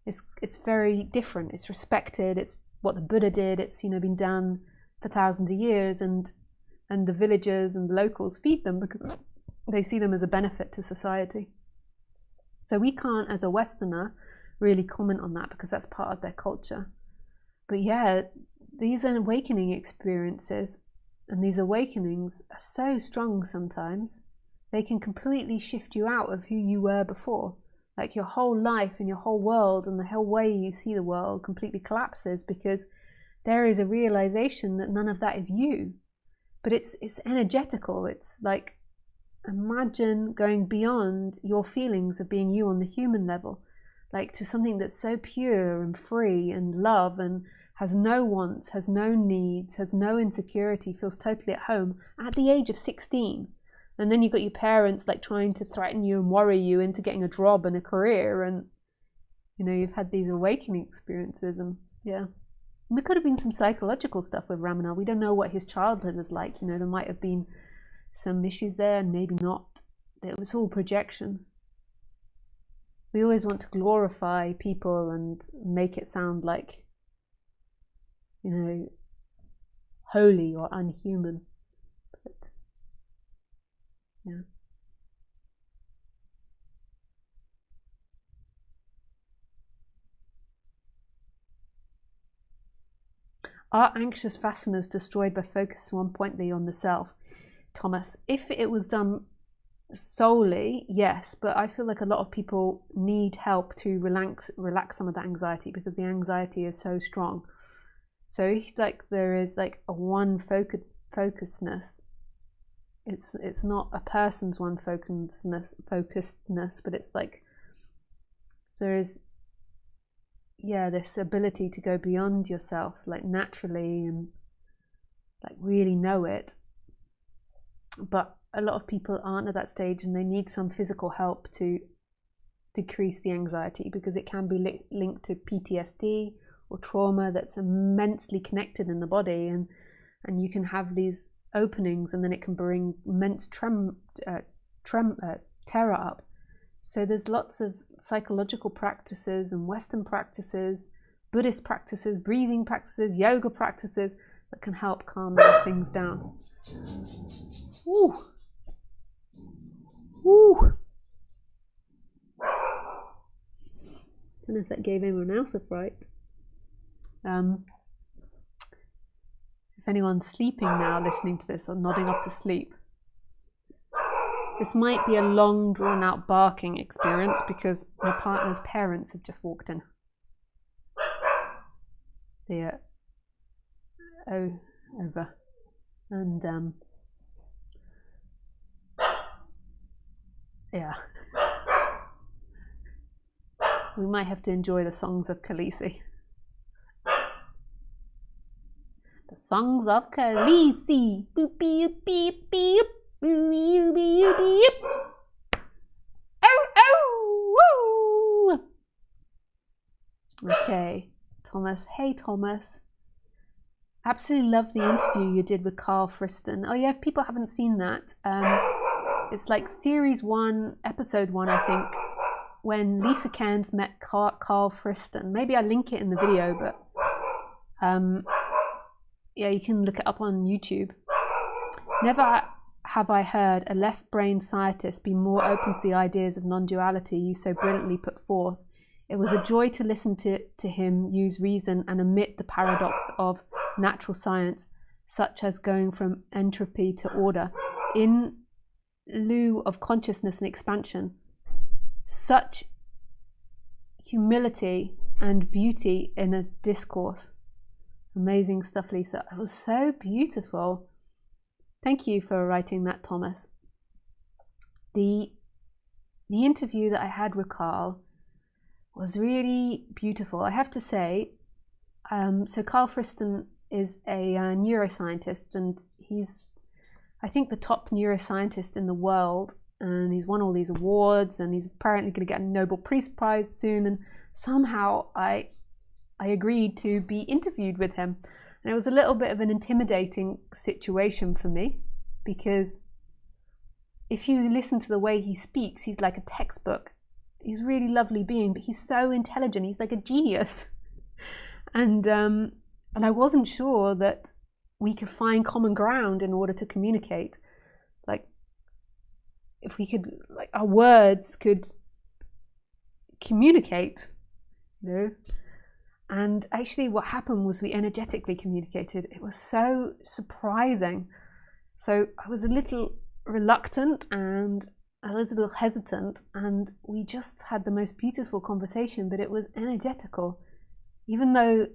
It's very different. It's respected. It's what the Buddha did. It's been done for thousands of years, and the villagers and the locals feed them because they see them as a benefit to society. So we can't, as a Westerner, really comment on that because that's part of their culture. But yeah, these are awakening experiences, and these awakenings are so strong sometimes. They can completely shift you out of who you were before. Like your whole life and your whole world and the whole way you see the world completely collapses because there is a realization that none of that is you. But it's energetical. It's like, imagine going beyond your feelings of being you on the human level, like to something that's so pure and free and love and has no wants, has no needs, has no insecurity, feels totally at home at the age of 16. And then you've got your parents like trying to threaten you and worry you into getting a job and a career, and you've had these awakening experiences. And yeah, and there could have been some psychological stuff with Ramana. We don't know what his childhood was like. There might have been some issues there and maybe not. It was all projection. We always want to glorify people and make it sound like holy or unhuman. But yeah. Are anxious fasteners destroyed by focus one pointedly on the self? Thomas, if it was done solely, yes, but I feel like a lot of people need help to relax some of that anxiety because the anxiety is so strong. So if there is like a one focusedness, it's not a person's one focusedness, but it's like there is this ability to go beyond yourself, like naturally, and like really know it. But a lot of people aren't at that stage, and they need some physical help to decrease the anxiety because it can be linked to PTSD or trauma that's immensely connected in the body, and you can have these openings, and then it can bring immense terror up. So there's lots of psychological practices and Western practices, Buddhist practices, breathing practices, yoga practices that can help calm those things down. Woo. Woo. I don't know if that gave anyone else a fright. If anyone's sleeping now listening to this or nodding off to sleep, this might be a long drawn out barking experience because my partner's parents have just walked in. They're over, and yeah, we might have to enjoy the songs of Khaleesi. The songs of Khaleesi. Boop beep beep beep. Boop beep beep. Oh oh woo. Okay, Thomas. Hey Thomas. Absolutely love the interview you did with Carl Friston. Oh yeah, if people haven't seen that, it's like series 1, episode 1, I think, when Lisa Cairns met Carl Friston. Maybe I'll link it in the video, but yeah, you can look it up on YouTube. Never have I heard a left-brain scientist be more open to the ideas of non-duality you so brilliantly put forth It was a joy to listen to him use reason and omit the paradox of natural science, such as going from entropy to order, in lieu of consciousness and expansion. Such humility and beauty in a discourse. Amazing stuff, Lisa. It was so beautiful. Thank you for writing that, Thomas. The interview that I had with Carl was really beautiful, I have to say. So Carl Friston is a neuroscientist, and he's, I think, the top neuroscientist in the world, and he's won all these awards, and he's apparently going to get a Nobel Peace Prize soon. And somehow I agreed to be interviewed with him, and it was a little bit of an intimidating situation for me, because if you listen to the way he speaks, he's like a textbook. He's a really lovely being, but he's so intelligent. He's like a genius. And I wasn't sure that we could find common ground in order to communicate. Like, if we could, like, our words could communicate, you know. And actually what happened was we energetically communicated. It was so surprising. So I was a little reluctant and a little hesitant, and we just had the most beautiful conversation, but it was energetical. Even though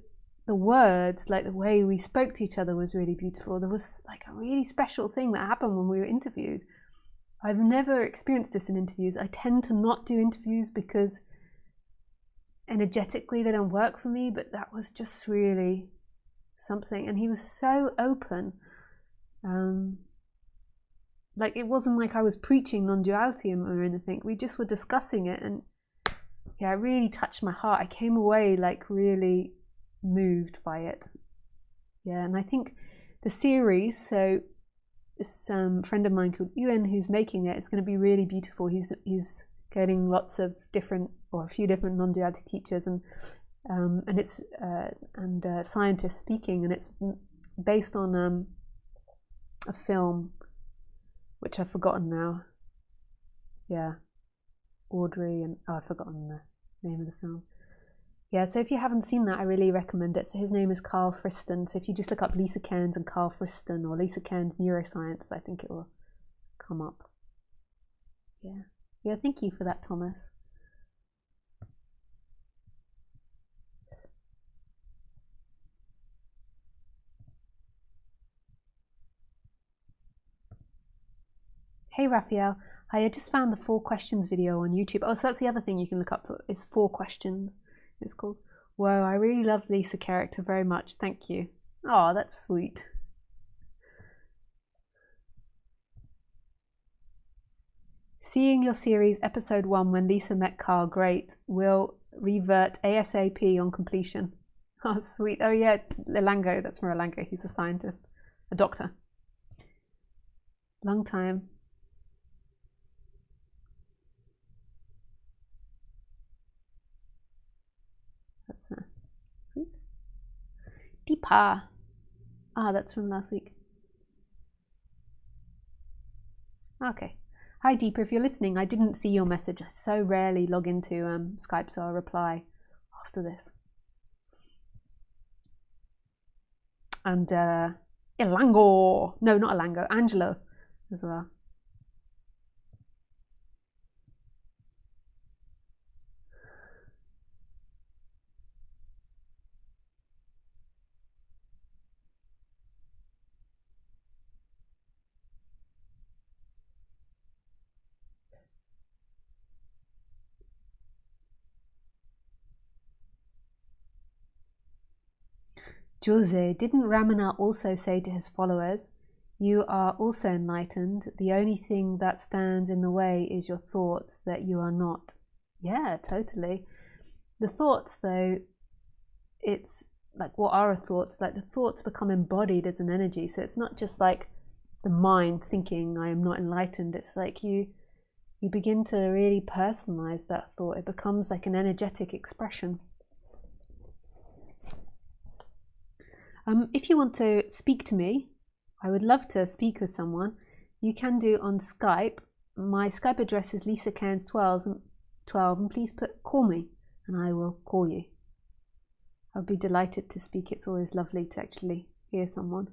the words, like the way we spoke to each other, was really beautiful, there was like a really special thing that happened when we were interviewed. I've never experienced this in interviews. I tend to not do interviews because energetically they don't work for me, but that was just really something. And he was so open. Like, it wasn't like I was preaching non-duality or anything. We just were discussing it, and yeah, it really touched my heart. I came away like really moved by it. Yeah, and I think the series, so this friend of mine called Ewan, who's making it, is going to be really beautiful. He's getting lots of different, or a few different non-duality teachers and it's scientists speaking, and it's based on a film which I've forgotten now. Yeah, Audrey and I've forgotten the name of the film. Yeah, so if you haven't seen that, I really recommend it. So his name is Carl Friston. So if you just look up Lisa Cairns and Carl Friston, or Lisa Cairns Neuroscience, I think it will come up. Yeah, thank you for that, Thomas. Hey Raphael, hi, I just found the 4 questions video on YouTube. Oh, so that's the other thing you can look up for, is 4 questions. It's called. Whoa, I really love Lisa character very much. Thank you. Oh, that's sweet. Seeing your series episode 1 when Lisa met Carl, great. Will revert ASAP on completion. Oh, sweet. Oh yeah, Elango, that's from Elango. He's a scientist, a doctor. Long time. That's sweet. Deepa. Ah, that's from last week. Okay. Hi Deepa, if you're listening, I didn't see your message. I so rarely log into Skype, so I'll reply after this. And Elango. No, not Elango. Angelo as well. Jose, didn't Ramana also say to his followers, you are also enlightened, the only thing that stands in the way is your thoughts that you are not? Yeah, totally. The thoughts, though, it's like, what are thoughts? Like, the thoughts become embodied as an energy, so it's not just like the mind thinking I am not enlightened. It's like you begin to really personalize that thought. It becomes like an energetic expression. If you want to speak to me, I would love to speak with someone. You can do on Skype. My Skype address is Lisa Cairns 12, and please call me. and I will call you. I'll be delighted to speak. It's always lovely to actually hear someone.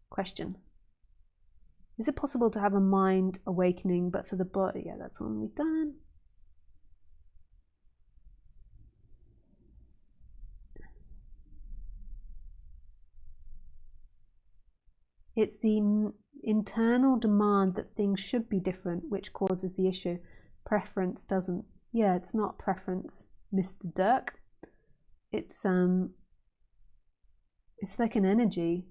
Question. Is it possible to have a mind awakening but for the body? Yeah, that's one we've done. It's the internal demand that things should be different which causes the issue. Preference doesn't. Yeah, it's not preference, Mr. Dirk. It's like an energy.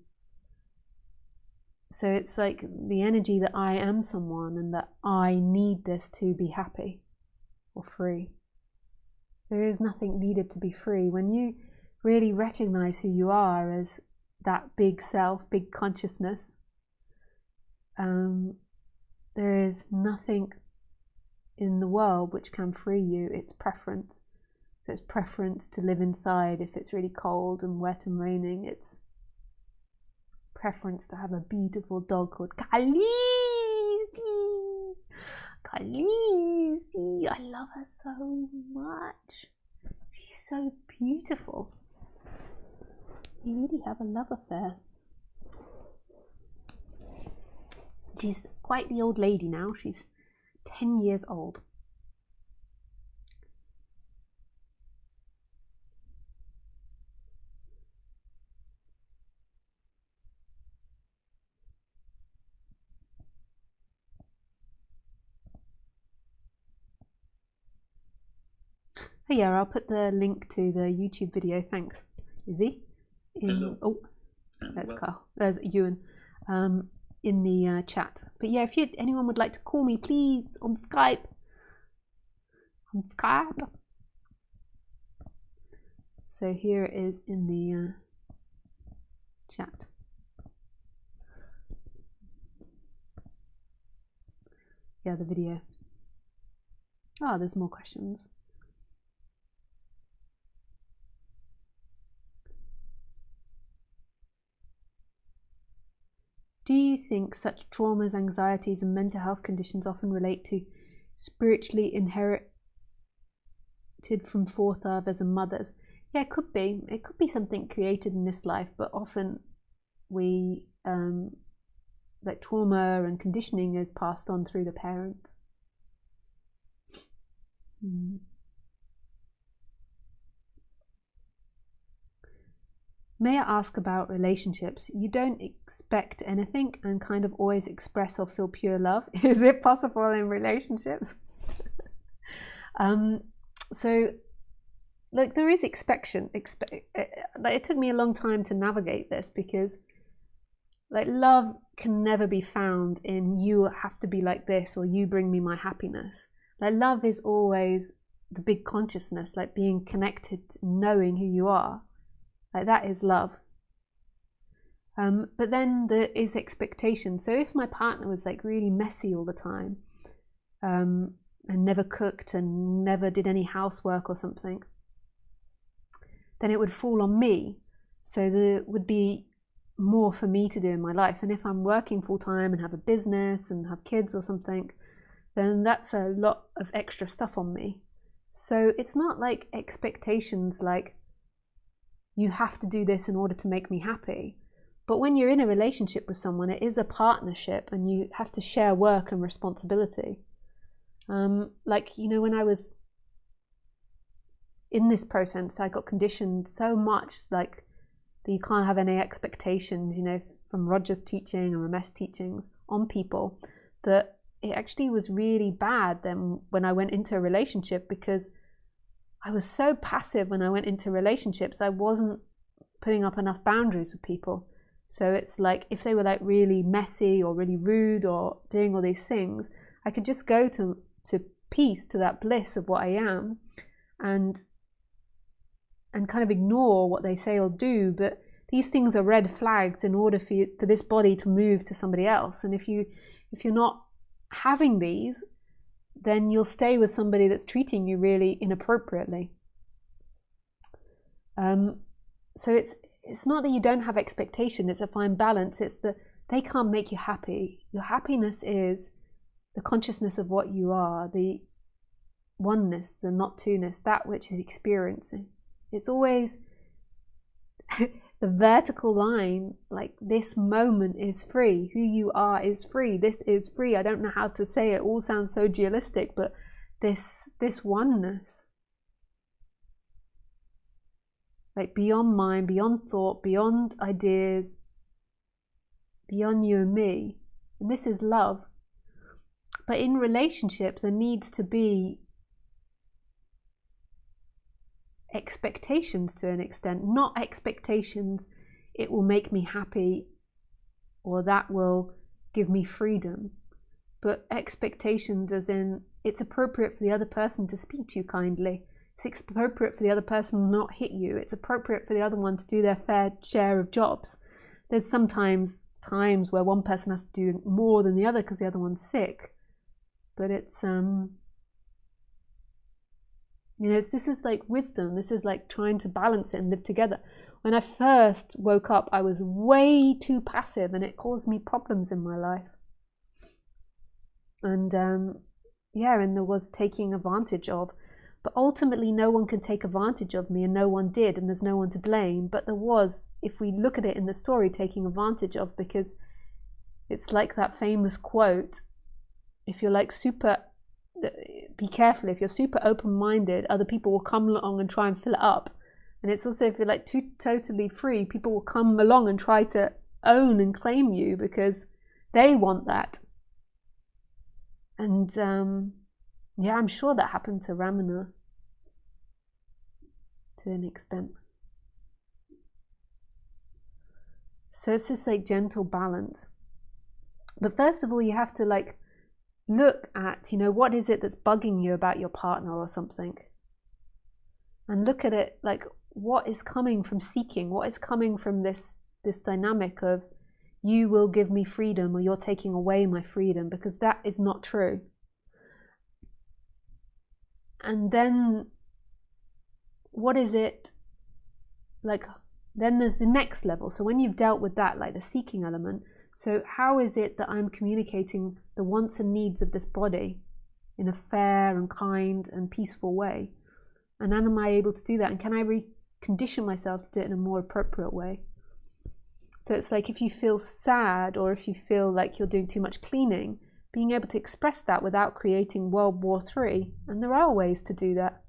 So it's like the energy that I am someone and that I need this to be happy or free. There is nothing needed to be free. When you really recognize who you are as that big self, big consciousness, there is nothing in the world which can free you. It's preference. So it's preference to live inside if it's really cold and wet and raining. It's preference to have a beautiful dog called Khaleesi. Khaleesi, I love her so much. She's so beautiful. We really have a love affair. She's quite the old lady now. She's 10 years old. Oh yeah, I'll put the link to the YouTube video. Thanks, Izzy. There's Carl. There's Ewan. In the chat. But yeah, if anyone would like to call me, please, on Skype. On Skype. So here it is in the chat. Yeah, the video. Oh, there's more questions. Do you think such traumas, anxieties, and mental health conditions often relate to spiritually inherited from forefathers and mothers? Yeah, it could be. It could be something created in this life, but often we, like trauma and conditioning is passed on through the parents. May I ask about relationships? You don't expect anything and kind of always express or feel pure love. Is it possible in relationships? So, look, there is expectation. Like, it took me a long time to navigate this because, like, love can never be found in you have to be like this or you bring me my happiness. Like, love is always the big consciousness, like being connected, knowing who you are. Like, that is love. But then there is expectation. So if my partner was like really messy all the time and never cooked and never did any housework or something, then it would fall on me. So there would be more for me to do in my life. And if I'm working full time and have a business and have kids or something, then that's a lot of extra stuff on me. So it's not like expectations like, you have to do this in order to make me happy. But when you're in a relationship with someone, it is a partnership and you have to share work and responsibility. Like, you know, when I was in this process, I got conditioned so much, like, that you can't have any expectations, you know, from Roger's teaching and Ramesh teachings on people, that it actually was really bad then when I went into a relationship, because I was so passive when I went into relationships. I wasn't putting up enough boundaries with people. So it's like if they were like really messy or really rude or doing all these things, I could just go to peace, to that bliss of what I am, and kind of ignore what they say or do. But these things are red flags in order for this body to move to somebody else. And if you're not having these, then you'll stay with somebody that's treating you really inappropriately. So it's not that you don't have expectation, it's a fine balance. It's that they can't make you happy. Your happiness is the consciousness of what you are, the oneness, the not two-ness, that which is experiencing. It's always the vertical line, like this moment is free, who you are is free, this is free. I don't know how to say it, it all sounds so dualistic, but this oneness, like beyond mind, beyond thought, beyond ideas, beyond you and me. And this is love. But in relationships, there needs to be expectations to an extent, not expectations it will make me happy or that will give me freedom, but expectations as in it's appropriate for the other person to speak to you kindly, it's appropriate for the other person to not hit you, it's appropriate for the other one to do their fair share of jobs. There's sometimes times where one person has to do more than the other because the other one's sick, but it's this is like wisdom. This is like trying to balance it and live together. When I first woke up, I was way too passive and it caused me problems in my life. And and there was taking advantage of. But ultimately, no one can take advantage of me, and no one did, and there's no one to blame. But there was, if we look at it in the story, taking advantage of, because it's like that famous quote, if you're like be careful, if you're super open-minded, other people will come along and try and fill it up. And it's also, if you're like too totally free, people will come along and try to own and claim you because they want that. And I'm sure that happened to Ramana to an extent. So it's this like gentle balance. But first of all, you have to like look at, what is it that's bugging you about your partner or something? And look at it like, what is coming from seeking? What is coming from this dynamic of you will give me freedom or you're taking away my freedom? Because that is not true. And then what is it like? Then there's the next level. So when you've dealt with that, like the seeking element, so how is it that I'm communicating the wants and needs of this body in a fair and kind and peaceful way? And then am I able to do that? And can I recondition myself to do it in a more appropriate way? So it's like if you feel sad or if you feel like you're doing too much cleaning, being able to express that without creating World War III. And there are ways to do that.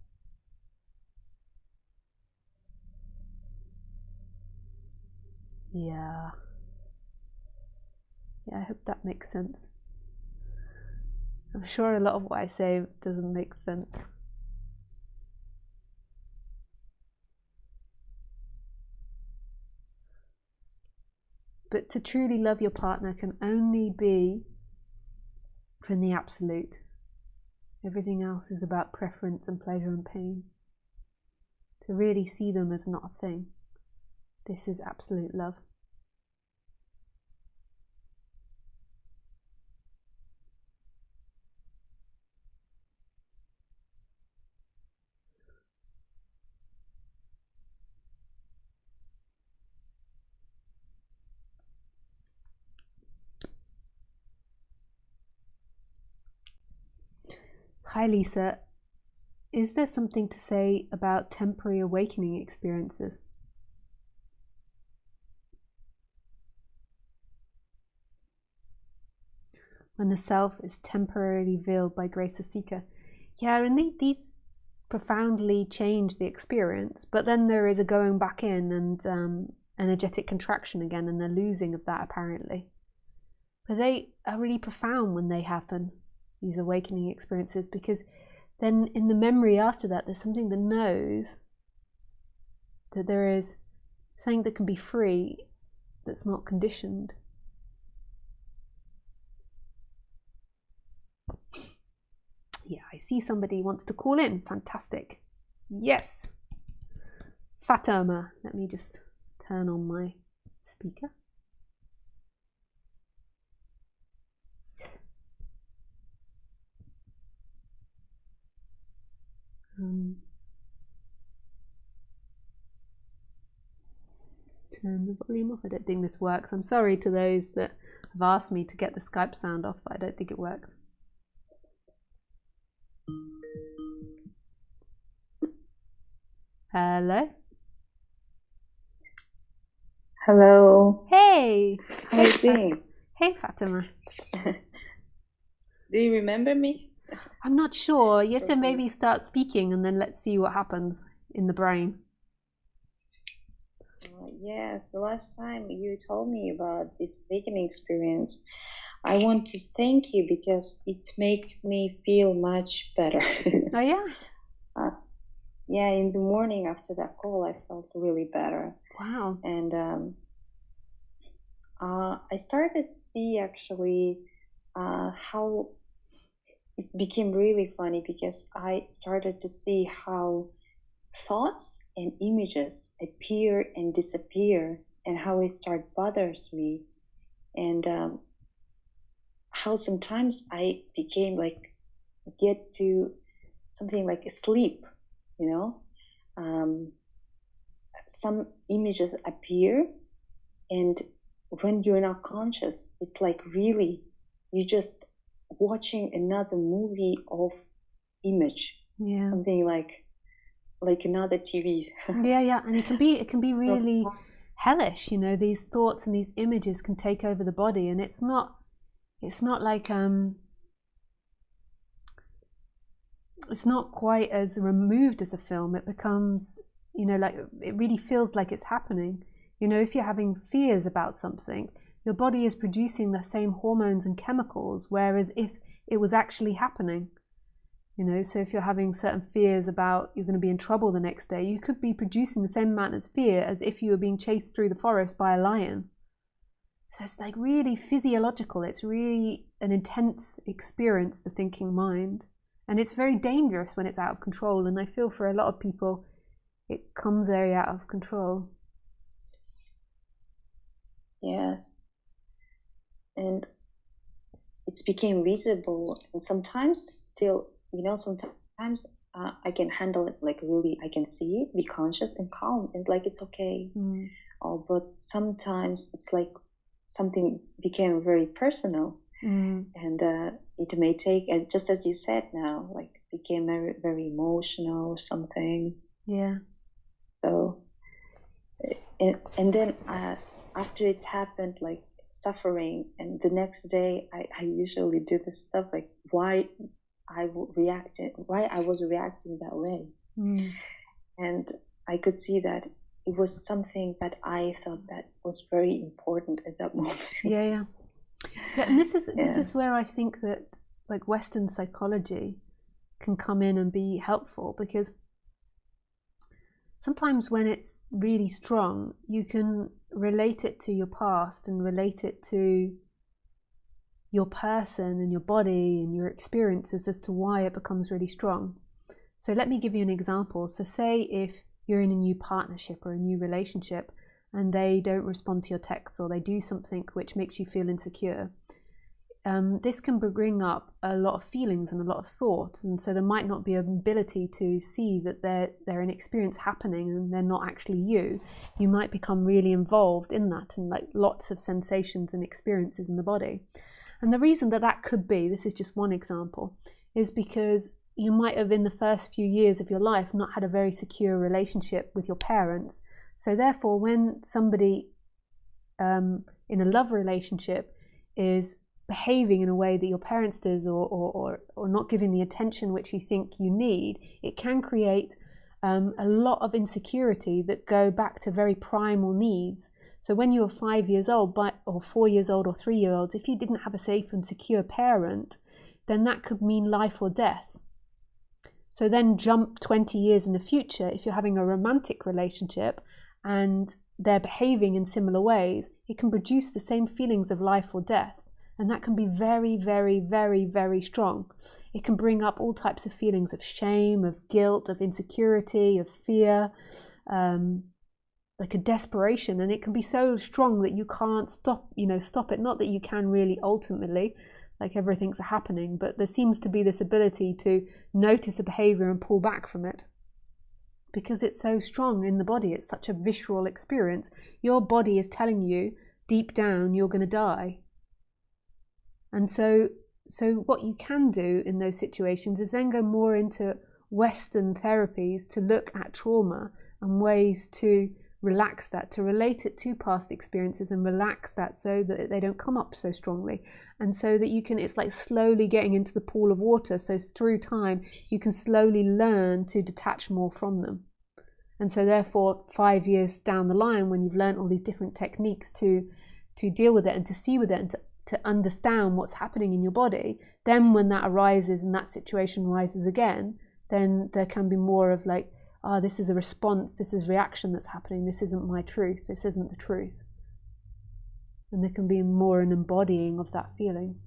Yeah, I hope that makes sense. I'm sure a lot of what I say doesn't make sense. But to truly love your partner can only be from the absolute. Everything else is about preference and pleasure and pain. To really see them as not a thing. This is absolute love. Hi Lisa, is there something to say about temporary awakening experiences? When the self is temporarily veiled by grace of seeker. Yeah, and these profoundly change the experience, but then there is a going back in and energetic contraction again, and the losing of that apparently. But they are really profound when they happen, these awakening experiences, because then in the memory after that, there's something that knows that there is something that can be free, that's not conditioned. Yeah, I see somebody wants to call in. Fantastic. Yes. Fatima. Let me just turn on my speaker. Turn the volume off. I don't think this works. I'm sorry to those that have asked me to get the Skype sound off, but I don't think it works. Hello. Hello. Hey. How are you doing? Hey, Fatima. Do you remember me? I'm not sure. You have to Probably. maybe start speaking and then let's see what happens in the brain. Yes, the last time you told me about this awakening experience, I want to thank you because it made me feel much better. Oh, yeah? Yeah, in the morning after that call, I felt really better. Wow. And I started to see actually how it became really funny because I started to see how thoughts and images appear and disappear, and how it bothers me, and how sometimes I became like get to something like sleep, you know. Some images appear, and when you're not conscious, it's like really you just watching another movie of image, Yeah. something like another TV. Yeah, and it can be really hellish, you know, these thoughts and these images can take over the body, and it's not like it's not quite as removed as a film. It becomes, you know, like it really feels like it's happening. You know, if you're having fears about something, your body is producing the same hormones and chemicals, whereas if it was actually happening. You know, so if you're having certain fears about you're going to be in trouble the next day, you could be producing the same amount of fear as if you were being chased through the forest by a lion. So it's like really physiological. It's really an intense experience, the thinking mind. And it's very dangerous when it's out of control. And I feel for a lot of people, it comes very out of control. Yes. And it's became visible, and sometimes still, you know, sometimes I can handle it, like really I can see it, be conscious and calm, and like it's okay. But sometimes it's like something became very personal, and it may take, as just as you said now, like became very, very emotional or something. Yeah. So and then after it's happened, like suffering, and the next day I usually do this stuff like why I was reacting that way. And I could see that it was something that I thought that was very important at that moment. Yeah, and this is where I think that like Western psychology can come in and be helpful, because sometimes when it's really strong, you can relate it to your past and relate it to your person and your body and your experiences as to why it becomes really strong. So let me give you an example. So say if you're in a new partnership or a new relationship and they don't respond to your texts, or they do something which makes you feel insecure, this can bring up a lot of feelings and a lot of thoughts, and so there might not be an ability to see that they're an experience happening and they're not actually you. You might become really involved in that, and like lots of sensations and experiences in the body. And the reason that could be, this is just one example, is because you might have in the first few years of your life not had a very secure relationship with your parents. So therefore, when somebody in a love relationship is behaving in a way that your parents does, or not giving the attention which you think you need, it can create a lot of insecurity that go back to very primal needs. So when you were 5 years old, or 4 years old, or 3 years old, if you didn't have a safe and secure parent, then that could mean life or death. So then jump 20 years in the future, if you're having a romantic relationship and they're behaving in similar ways, it can produce the same feelings of life or death. And that can be very, very, very, very strong. It can bring up all types of feelings of shame, of guilt, of insecurity, of fear, like a desperation. And it can be so strong that you can't stop it. Not that you can really ultimately, like everything's happening, but there seems to be this ability to notice a behavior and pull back from it. Because it's so strong in the body, it's such a visceral experience. Your body is telling you deep down you're going to die. And so what you can do in those situations is then go more into Western therapies to look at trauma and ways to relax that, to relate it to past experiences and relax that so that they don't come up so strongly, and so that you can, it's like slowly getting into the pool of water, so through time you can slowly learn to detach more from them. And so therefore 5 years down the line, when you've learned all these different techniques to deal with it and to see with it and to understand what's happening in your body, then when that arises and that situation arises again, then there can be more of like, this is a response, this is reaction that's happening, this isn't my truth, this isn't the truth. And there can be more an embodying of that feeling.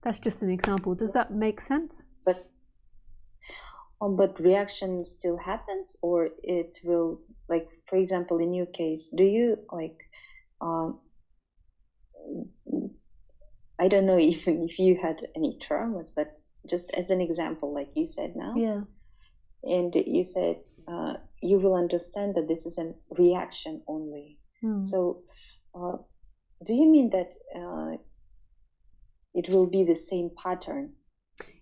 That's just an example. Does that make sense? But reaction still happens, or it will, like, for example, in your case, do you, like, I don't know even if you had any traumas, but just as an example, like you said now. Yeah. And you said you will understand that this is a reaction only. So do you mean that it will be the same pattern?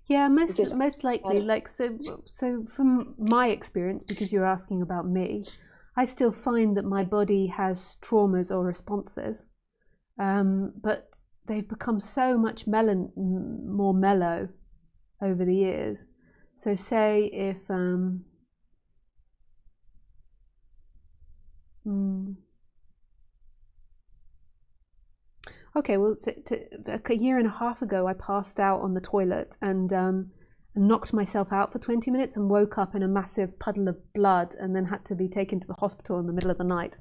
Yeah, most likely. Like, so from my experience, because you're asking about me, I still find that my body has traumas or responses, but they've become so much more mellow over the years. So say if okay, well, a year and a half ago I passed out on the toilet and knocked myself out for 20 minutes and woke up in a massive puddle of blood and then had to be taken to the hospital in the middle of the night.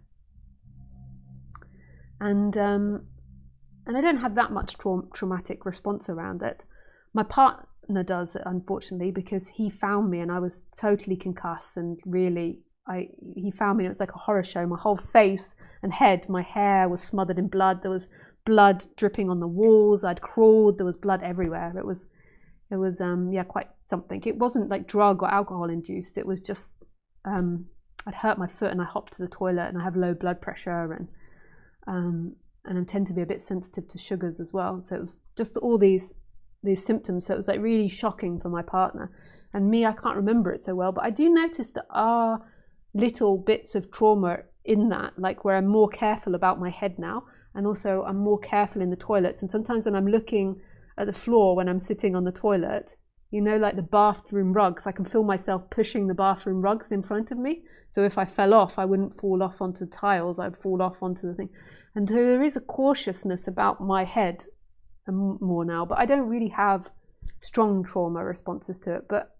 And I don't have that much traumatic response around it. My partner does, unfortunately, because he found me and I was totally concussed, and really, he found me and it was like a horror show. My whole face and head, my hair was smothered in blood. There was blood dripping on the walls. I'd crawled. There was blood everywhere. It was quite something. It wasn't like drug or alcohol induced. It was just I'd hurt my foot and I hopped to the toilet, and I have low blood pressure and I tend to be a bit sensitive to sugars as well. So it was just all these symptoms. So it was like really shocking for my partner. And me, I can't remember it so well, but I do notice there are little bits of trauma in that, like where I'm more careful about my head now, and also I'm more careful in the toilets. And sometimes when I'm looking at the floor when I'm sitting on the toilet, you know, like the bathroom rugs, I can feel myself pushing the bathroom rugs in front of me. So if I fell off, I wouldn't fall off onto the tiles, I'd fall off onto the thing. And so there is a cautiousness about my head more now, but I don't really have strong trauma responses to it. But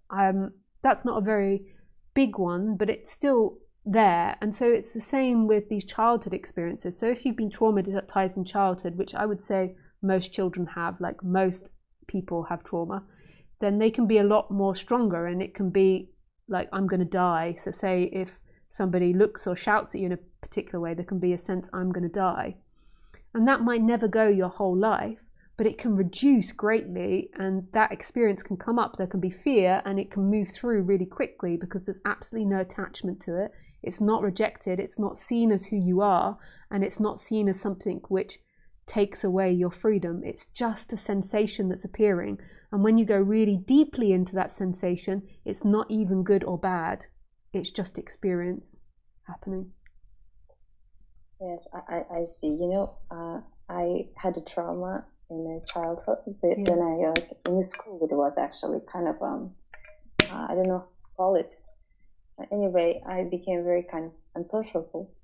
that's not a very big one, but it's still there. And so it's the same with these childhood experiences. So if you've been traumatized in childhood, which I would say most children have, like most people have trauma, then they can be a lot more stronger, and it can be like, I'm going to die. So say if somebody looks or shouts at you in a particular way, there can be a sense, I'm going to die. And that might never go your whole life, but it can reduce greatly, and that experience can come up. There can be fear, and it can move through really quickly because there's absolutely no attachment to it. It's not rejected. It's not seen as who you are, and it's not seen as something which takes away your freedom. It's just a sensation that's appearing. And when you go really deeply into that sensation, it's not even good or bad. It's just experience happening. Yes, I see. You know, I had a trauma in childhood. When I in school, it was actually kind of I don't know how to call it. Anyway, I became very kind of unsociable.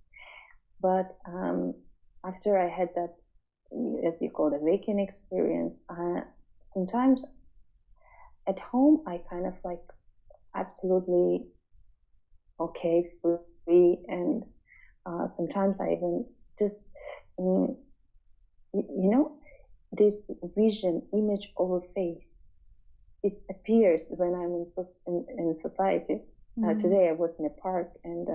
But after I had that, as you call it, awakening experience, sometimes at home I kind of like absolutely okay, free, and sometimes I even just you know, this vision, image over face, it appears when I'm in society. Today I was in a park, and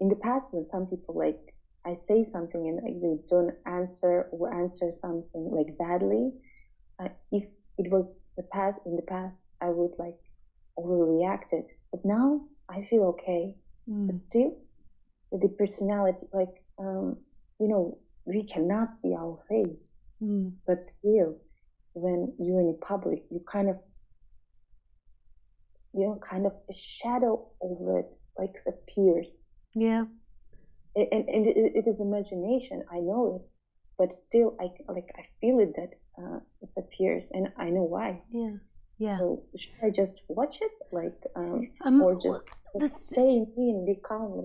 in the past when some people, like, I say something and like they don't answer or answer something like badly, if it was in the past I would like overreact it, but now I feel okay. But still the personality, like you know, we cannot see our face, but still when you're in public, you kind of kind of a shadow over it, like appears. Yeah. And it is imagination, I know it, but still I feel it that it appears, and I know why. Yeah. So should I just watch it, or just stay in me and be calm,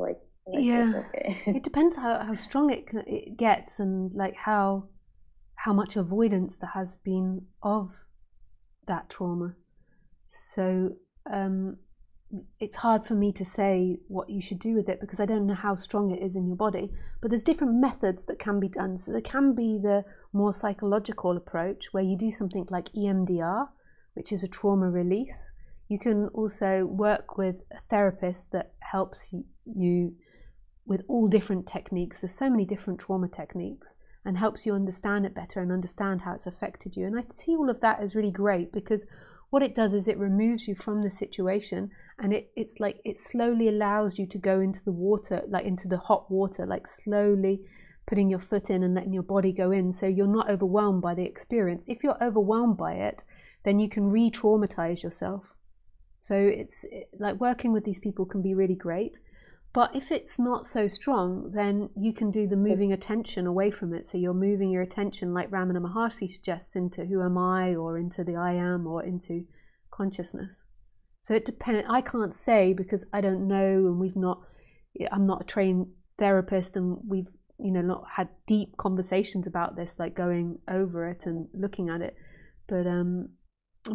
yeah, it's okay? It depends how strong it gets, and like how much avoidance there has been of that trauma. So it's hard for me to say what you should do with it, because I don't know how strong it is in your body. But there's different methods that can be done. So there can be the more psychological approach, where you do something like EMDR, which is a trauma release. You can also work with a therapist that helps you with all different techniques. There's so many different trauma techniques, and helps you understand it better and understand how it's affected you. And I see all of that as really great, because what it does is it removes you from the situation, and it's like it slowly allows you to go into the water, like into the hot water, like slowly putting your foot in and letting your body go in, so you're not overwhelmed by the experience. If you're overwhelmed by it, then you can re-traumatize yourself. So like working with these people can be really great. But if it's not so strong, then you can do the moving attention away from it. So you're moving your attention, like Ramana Maharshi suggests, into who am I, or into the I am, or into consciousness. So it depends. I can't say, because I don't know, and I'm not a trained therapist, and we've not had deep conversations about this, like going over it and looking at it. But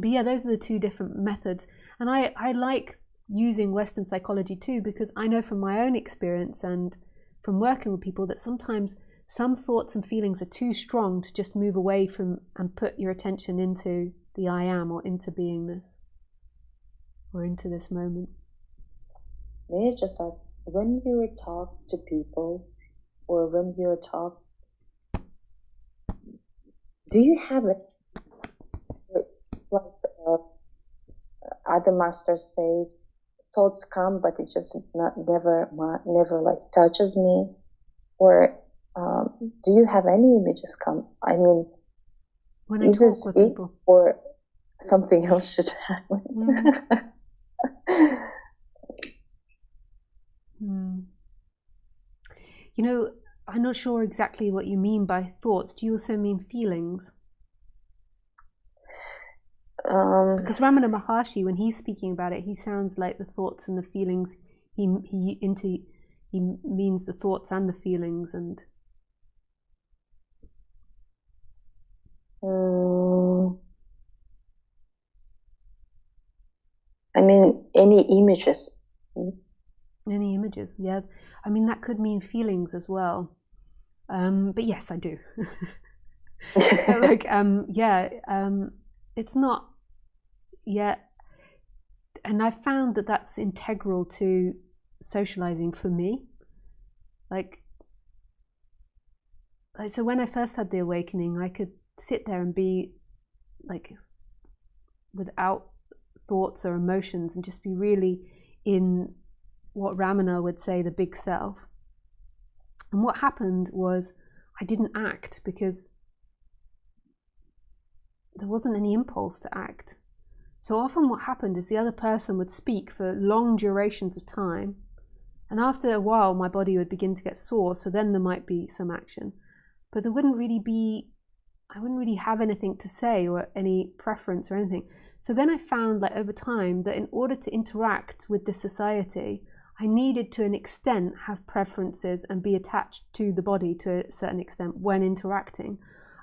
yeah, those are the two different methods. And I like using Western psychology too, because I know from my own experience and from working with people that sometimes some thoughts and feelings are too strong to just move away from and put your attention into the I am, or into beingness, or into this moment. May I just ask, when you talk to people, or when you talk, do you have it like other master says, thoughts come, but it's just never like touches me? Or do you have any images come? I mean, when I talk with people, or something else should happen? I'm not sure exactly what you mean by thoughts. Do you also mean feelings? Because Ramana Maharshi, when he's speaking about it, he sounds like the thoughts and the feelings. He means the thoughts and the feelings, and I mean, any images. Any images, yeah. I mean, that could mean feelings as well. But yes, I do. It's not yet. And I found that that's integral to socializing for me. So when I first had the awakening, I could sit there and be like without thoughts or emotions, and just be really in what Ramana would say, the big self. And what happened was I didn't act, because there wasn't any impulse to act. So often what happened is the other person would speak for long durations of time, and after a while my body would begin to get sore, so then there might be some action. But I wouldn't really have anything to say, or any preference or anything. So then I found, like, over time, that in order to interact with this society, I needed to an extent have preferences and be attached to the body to a certain extent when interacting.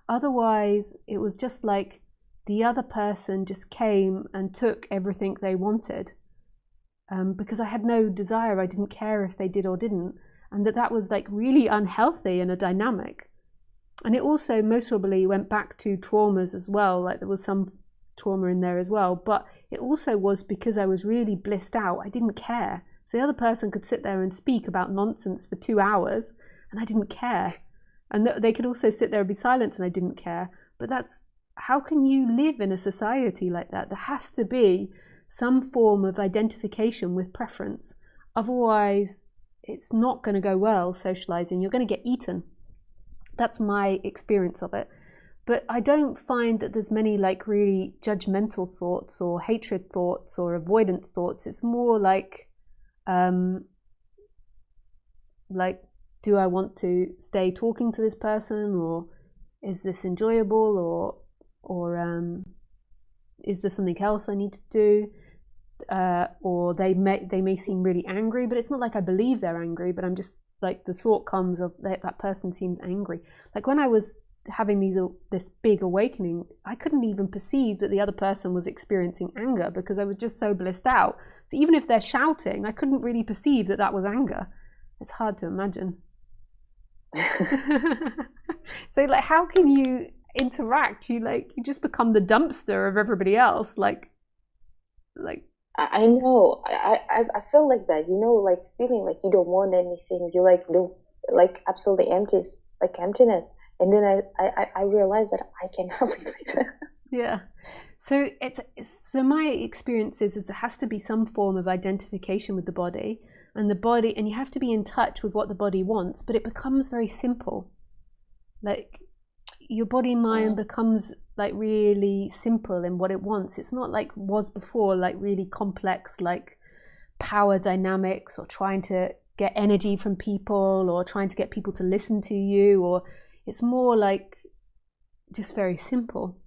Otherwise, it was just like the other person just came and took everything they wanted, because I had no desire. I didn't care if they did or didn't, and that was like really unhealthy in a dynamic. And it also most probably went back to traumas as well, like there was some trauma in there as well, but it also was because I was really blissed out. I didn't care. So the other person could sit there and speak about nonsense for 2 hours, and I didn't care. And they could also sit there and be silent, and I didn't care. But how can you live in a society like that? There has to be some form of identification with preference. Otherwise, it's not going to go well socializing. You're going to get eaten. That's my experience of it. But I don't find that there's many like really judgmental thoughts or hatred thoughts or avoidance thoughts. It's more like do I want to stay talking to this person, or is this enjoyable, or is there something else I need to do? Or they may seem really angry, but it's not like I believe they're angry, but I'm just like, the thought comes of that person seems angry. Like when I was having this big awakening, I couldn't even perceive that the other person was experiencing anger because I was just so blissed out. So even if they're shouting, I couldn't really perceive that was anger. It's hard to imagine. So like, how can you interact? You just become the dumpster of everybody else. Like I know. I feel like that, like feeling like you don't want anything. You like don't, like absolutely empty, like emptiness. And then I realized that I cannot be like that. Yeah. So so my experience is there has to be some form of identification with the body, and you have to be in touch with what the body wants, but it becomes very simple. Like your body mind becomes like really simple in what it wants. It's not like was before, like really complex, like power dynamics, or trying to get energy from people, or trying to get people to listen to you, or it's more like just very simple.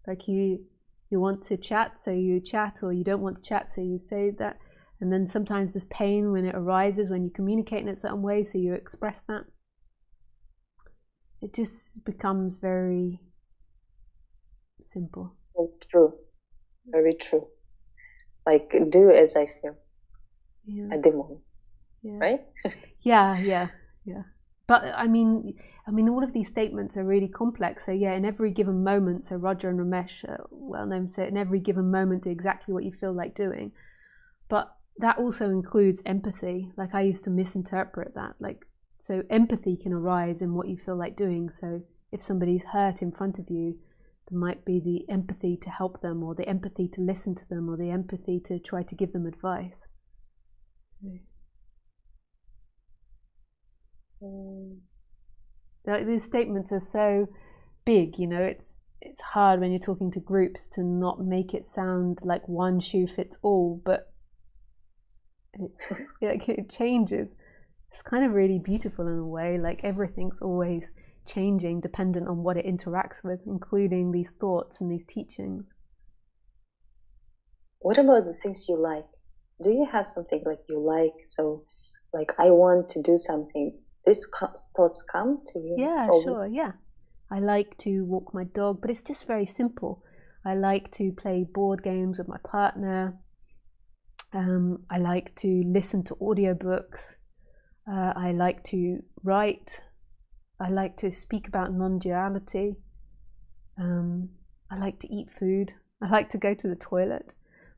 Like you want to chat, so you chat, or you don't want to chat, so you say that. And then sometimes there's pain when it arises, when you communicate in a certain way, so you express that. It just becomes very simple. True. Very true. Like, do as I feel at the moment. Yeah. Right? Yeah. But I mean, all of these statements are really complex. So yeah, in every given moment, so Roger and Ramesh, well known, say in every given moment, do exactly what you feel like doing. But that also includes empathy. Like I used to misinterpret that. Like, so empathy can arise in what you feel like doing. So if somebody's hurt in front of you, there might be the empathy to help them, or the empathy to listen to them, or the empathy to try to give them advice. Like, these statements are so big, it's hard when you're talking to groups to not make it sound like one shoe fits all, but it changes. It's kind of really beautiful in a way, like everything's always changing dependent on what it interacts with, including these thoughts and these teachings. What about the things you like? Do you have something like you like? So, like, I want to do something. These thoughts come to you? Yeah, sure, yeah. I like to walk my dog, but it's just very simple. I like to play board games with my partner. I like to listen to audiobooks. I like to write. I like to speak about non-duality. I like to eat food. I like to go to the toilet.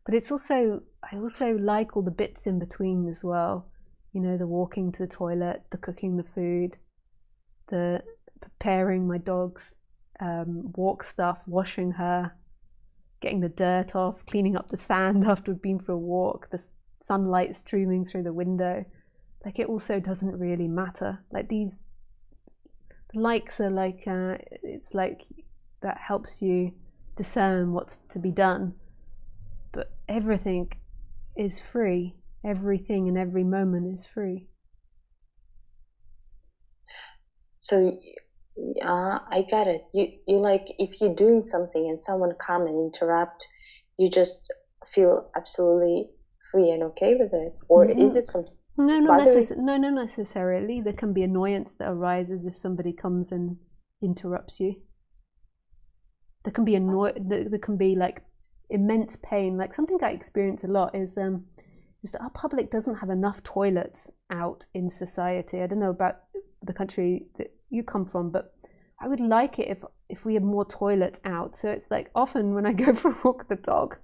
But I also like all the bits in between as well. The walking to the toilet, the cooking the food, the preparing my dog's walk stuff, washing her, getting the dirt off, cleaning up the sand after we've been for a walk, the sunlight streaming through the window. Like, it also doesn't really matter. Like, the likes are like, it's like that helps you discern what's to be done. But everything is free. Everything in every moment is free. So, I got it. You like, if you're doing something and someone come and interrupt, you just feel absolutely free and okay with it, or is it something? No, not necessarily. There can be annoyance that arises if somebody comes and interrupts you. There can be there can be like immense pain. Like, something I experience a lot is that our public doesn't have enough toilets out in society. I don't know about the country that you come from, but I would like it if we had more toilets out. So it's like, often when I go for a walk with the dog,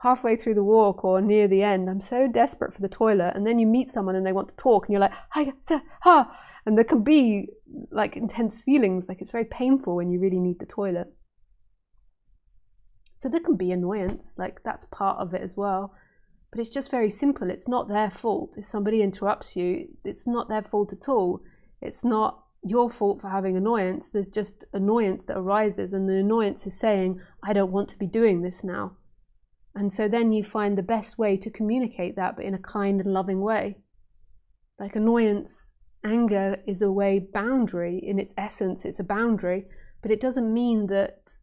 halfway through the walk or near the end, I'm so desperate for the toilet, and then you meet someone and they want to talk, and you're like, hi, ha, and there can be like intense feelings, like it's very painful when you really need the toilet. So there can be annoyance, like that's part of it as well. But it's just very simple. It's not their fault. If somebody interrupts you, it's not their fault at all. It's not your fault for having annoyance. There's just annoyance that arises, and the annoyance is saying, I don't want to be doing this now. And so then you find the best way to communicate that, but in a kind and loving way. Like annoyance, anger is a way boundary. In its essence, it's a boundary, but it doesn't mean that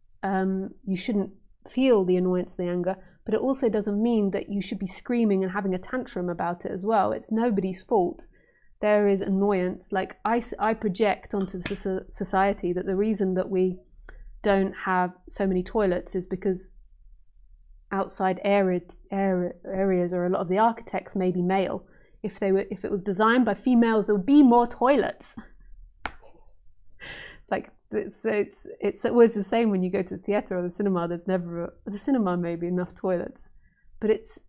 you shouldn't feel the annoyance, the anger, but it also doesn't mean that you should be screaming and having a tantrum about it as well. It's nobody's fault. There is annoyance. Like I project onto society that the reason that we don't have so many toilets is because outside areas, or a lot of the architects may be male. If it was designed by females, there would be more toilets. Like it's always the same when you go to the theatre or the cinema. There's the cinema may be enough toilets, but it's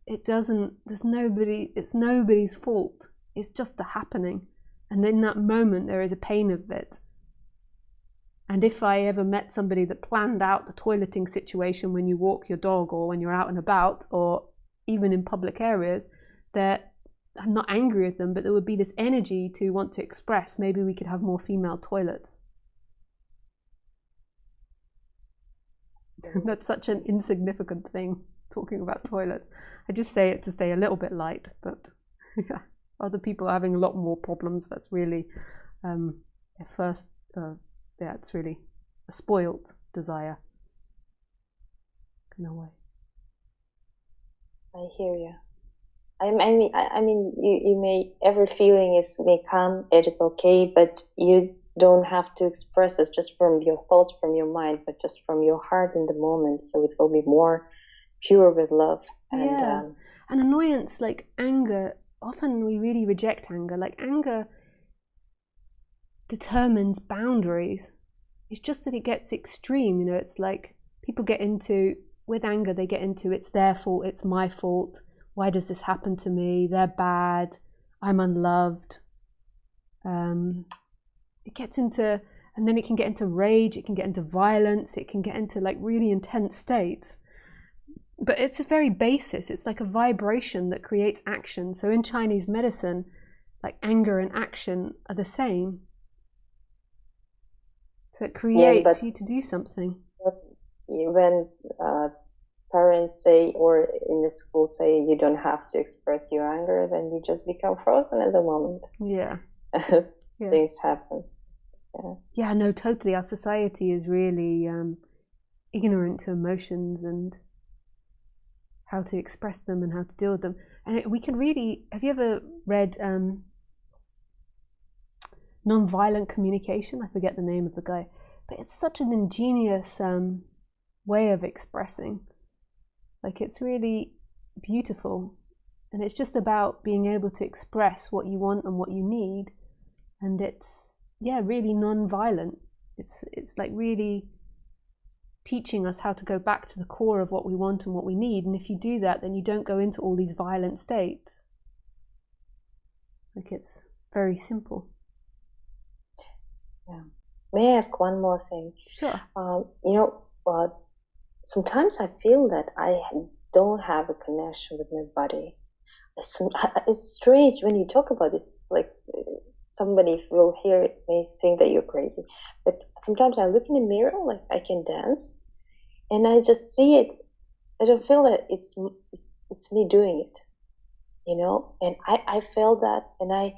nobody's fault. It's just the happening, and in that moment there is a pain of it. And if I ever met somebody that planned out the toileting situation when you walk your dog or when you're out and about or even in public areas, I'm not angry at them, but there would be this energy to want to express, maybe we could have more female toilets. That's such an insignificant thing, talking about toilets. I just say it to stay a little bit light, but yeah, other people are having a lot more problems. That's really, it's really a spoiled desire in a way. I hear you. I mean, you may, every feeling may come, it is okay, but you don't have to express it just from your thoughts, from your mind, but just from your heart in the moment. So it will be more pure with love. And annoyance, like anger, often we really reject anger. Like anger determines boundaries. It's just that it gets extreme. You know, it's like people with anger, they get into it's their fault, it's my fault. Why does this happen to me? They're bad. I'm unloved. It gets into, and then it can get into rage. It can get into violence. It can get into like really intense states. But it's a very basis. It's like a vibration that creates action. So in Chinese medicine, like anger and action are the same. So it creates you to do something. When parents say, or in the school say, you don't have to express your anger, then you just become frozen at the moment. Yeah. Things happen. Yeah, no, totally. Our society is really ignorant to emotions and how to express them and how to deal with them. And we can really, have you ever read Non-Violent Communication? I forget the name of the guy, but it's such an ingenious way of expressing. Like it's really beautiful, and it's just about being able to express what you want and what you need, and it's really non-violent. It's like really teaching us how to go back to the core of what we want and what we need, and if you do that, then you don't go into all these violent states. Like it's very simple. Yeah. May I ask one more thing? Sure. Sometimes I feel that I don't have a connection with my body. It's strange when you talk about this. It's like somebody will hear it may think that you're crazy. But sometimes I look in the mirror, like I can dance, and I just see it. I don't feel that it's me doing it, you know. And I felt that, and I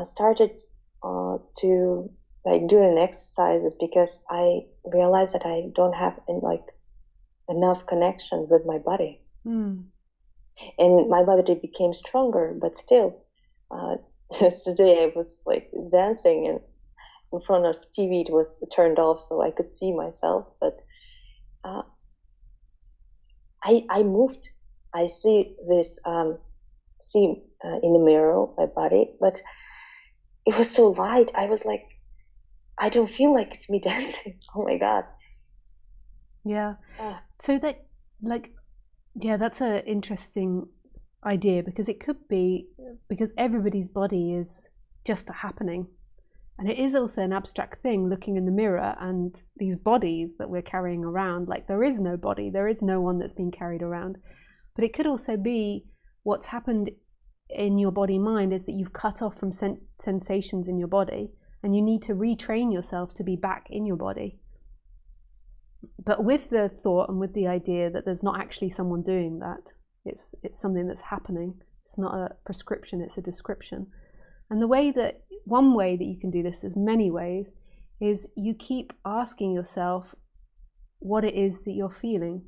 started to like doing exercises because I realized that I don't have enough connection with my body. And my body became stronger, but still today I was like dancing, and in front of TV it was turned off so I could see myself, but I moved. I see this in the mirror my body, but it was so light. I was like, I don't feel like it's me dancing. Oh my God. Yeah. So that, that's an interesting idea, because it could be because everybody's body is just a happening, and it is also an abstract thing looking in the mirror, and these bodies that we're carrying around, like there is no body, there is no one that's being carried around. But it could also be what's happened in your body mind is that you've cut off from sensations in your body, and you need to retrain yourself to be back in your body. But with the thought and with the idea that there's not actually someone doing that, it's something that's happening. It's not a prescription, it's a description. And one way that you can do this, there's many ways, is you keep asking yourself what it is that you're feeling.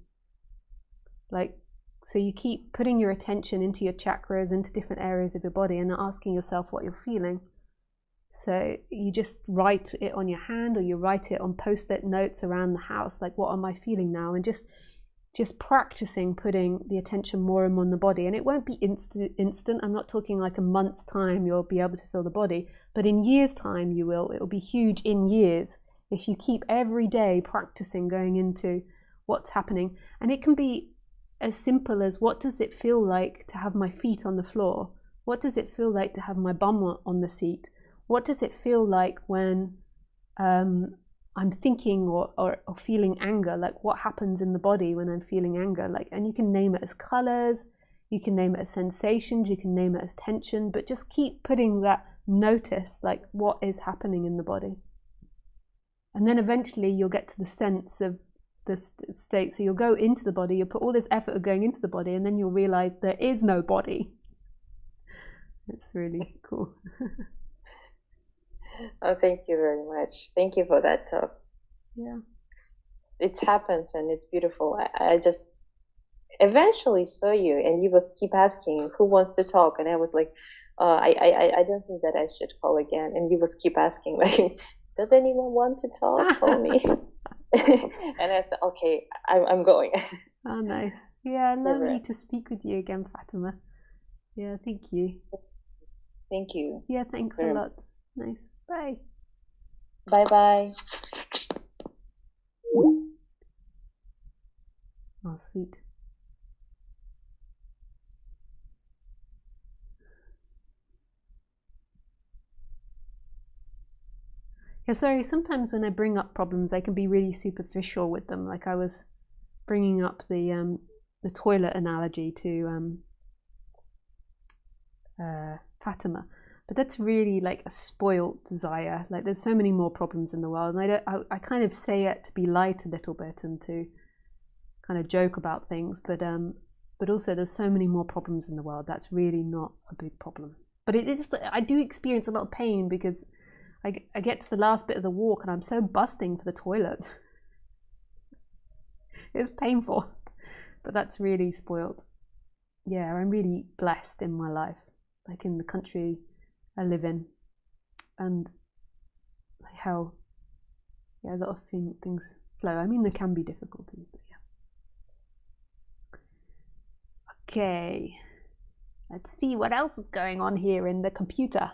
So you keep putting your attention into your chakras, into different areas of your body, and asking yourself what you're feeling. So you just write it on your hand, or you write it on post-it notes around the house, like, what am I feeling now? And just practicing putting the attention more and more on the body. And it won't be instant. I'm not talking like a month's time you'll be able to feel the body, but in years' time you will. It will be huge in years if you keep every day practicing going into what's happening. And it can be as simple as, what does it feel like to have my feet on the floor? What does it feel like to have my bum on the seat? What does it feel like when I'm thinking or feeling anger? Like, what happens in the body when I'm feeling anger? Like, and you can name it as colors, you can name it as sensations, you can name it as tension, but just keep putting that notice, like, what is happening in the body. And then eventually you'll get to the sense of the state. So you'll go into the body, you'll put all this effort of going into the body, and then you'll realize there is no body. It's really cool. Oh, thank you very much. Thank you for that talk. Yeah. It happens and it's beautiful. I just eventually saw you, and you was keep asking who wants to talk, and I was like, I don't think that I should call again. And you was keep asking, like, does anyone want to talk? Call me. And I said, okay, I'm going. Oh, nice. Yeah, lovely to speak with you again, Fatima. Yeah, thank you. Thank you. Yeah, thanks a lot. Nice. Bye. Bye-bye. Oh, sweet. Yeah, sorry, sometimes when I bring up problems, I can be really superficial with them. Like, I was bringing up the toilet analogy to Fatima, but that's really like a spoilt desire. Like, there's so many more problems in the world, and I kind of say it to be light a little bit and to kind of joke about things, but also there's so many more problems in the world. That's really not a big problem. But it is. I do experience a lot of pain because I get to the last bit of the walk and I'm so busting for the toilet. It's painful, but that's really spoiled. Yeah, I'm really blessed in my life, like in the country I live in, and like how, yeah, a lot of things flow. I mean, there can be difficulties, but yeah. Okay, let's see what else is going on here in the computer.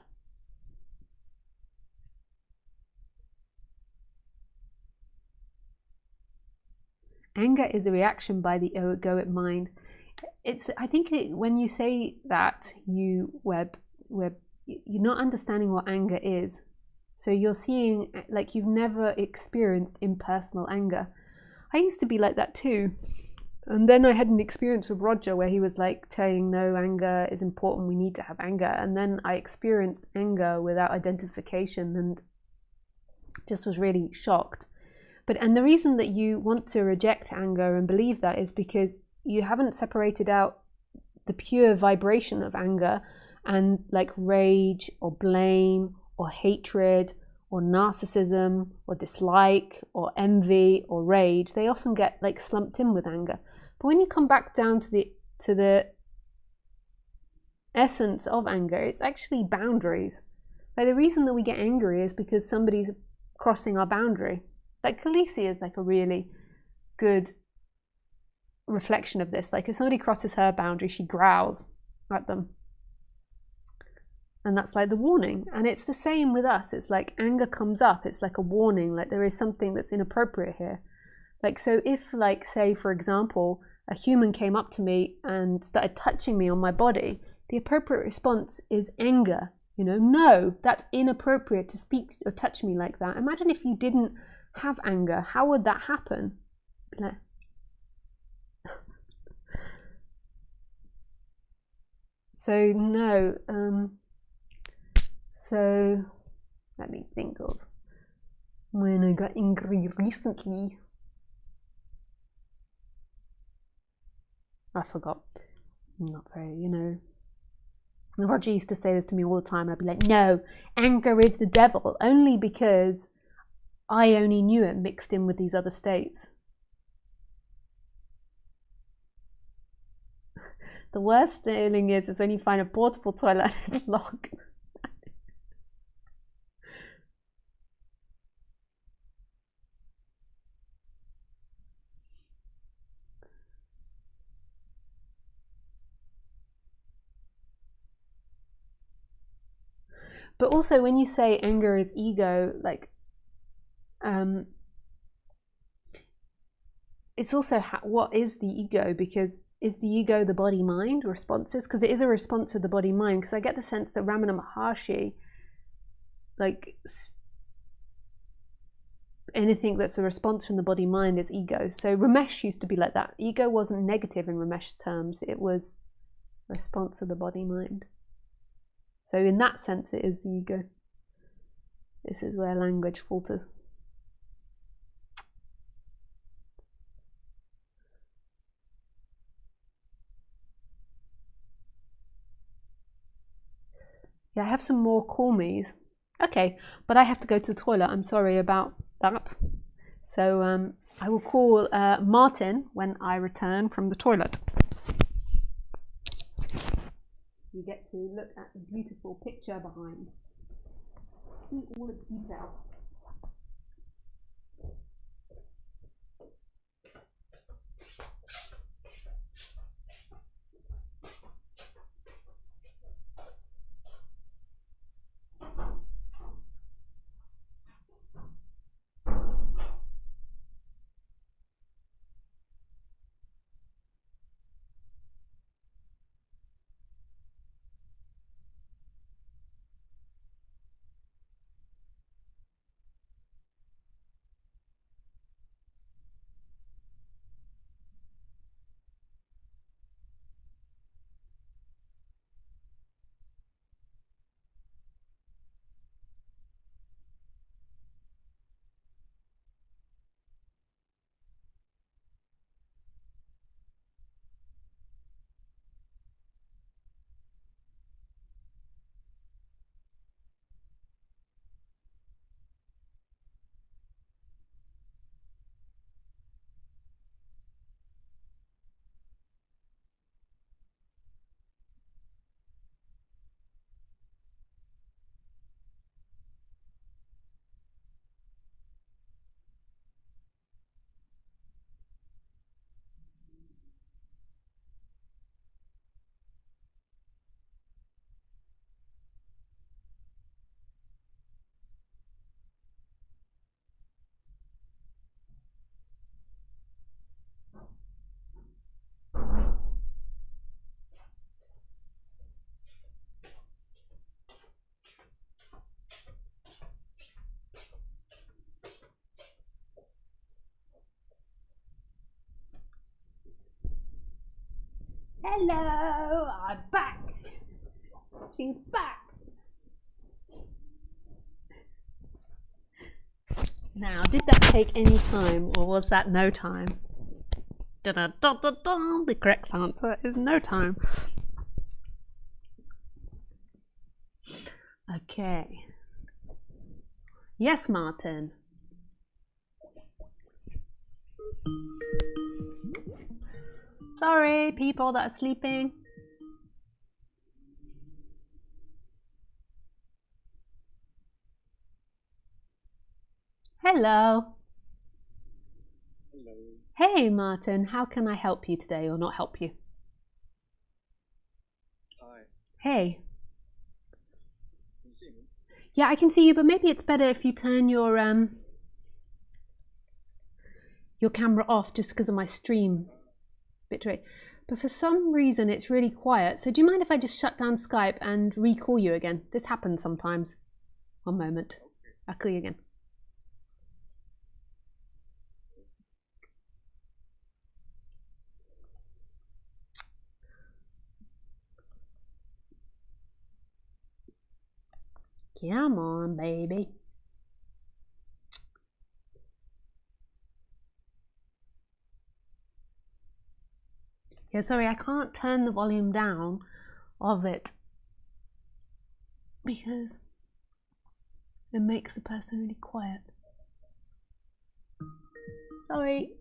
Anger is a reaction by the egoic mind. I think when you say that, Webb, you're not understanding what anger is. So you're seeing, like, you've never experienced impersonal anger. I used to be like that too. And then I had an experience with Roger where he was like saying, no, anger is important, we need to have anger. And then I experienced anger without identification and just was really shocked. And the reason that you want to reject anger and believe that is because you haven't separated out the pure vibration of anger and like rage or blame or hatred or narcissism or dislike or envy or rage. They often get like slumped in with anger. But when you come back down to the essence of anger, it's actually boundaries. Like, the reason that we get angry is because somebody's crossing our boundary. Like, Khaleesi is like a really good reflection of this. Like, if somebody crosses her boundary, she growls at them. And that's like the warning. And it's the same with us. It's like anger comes up. It's like a warning. Like, there is something that's inappropriate here. Like, so if, like, say, for example, a human came up to me and started touching me on my body, the appropriate response is anger. You know, no, that's inappropriate to speak or touch me like that. Imagine if you didn't have anger. How would that happen? So no. So Let me think of when I got angry recently. I forgot. I'm not very, Roger used to say this to me all the time. I'd be like, no, anger is the devil, only because I only knew it mixed in with these other states. The worst feeling is when you find a portable toilet and it's locked. But also when you say anger is ego, like, it's also what is the ego? Because is the ego the body-mind responses? Because it is a response to the body-mind. Because I get the sense that Ramana Maharshi, like, anything that's a response from the body-mind is ego. So Ramesh used to be like that. Ego wasn't negative in Ramesh's terms. It was a response to the body-mind. So in that sense, it is the ego. This is where language falters. Yeah, I have some more call me's. Okay, but I have to go to the toilet. I'm sorry about that. So I will call Martin when I return from the toilet. You get to look at the beautiful picture behind. See all its detail. Hello, I'm back. She's back. Now, did that take any time, or was that no time? Da-da-da-da-da. The correct answer is no time. Okay. Yes, Martin. Sorry, people that are sleeping. Hello. Hello. Hey, Martin. How can I help you today or not help you? Hi. Hey. Can you see me? Yeah, I can see you, but maybe it's better if you turn your camera off just because of my stream bitrate. But for some reason it's really quiet. So do you mind if I just shut down Skype and recall you again? This happens sometimes. One moment. I'll call you again. Come on, baby. Yeah, sorry, I can't turn the volume down of it because it makes the person really quiet. Sorry.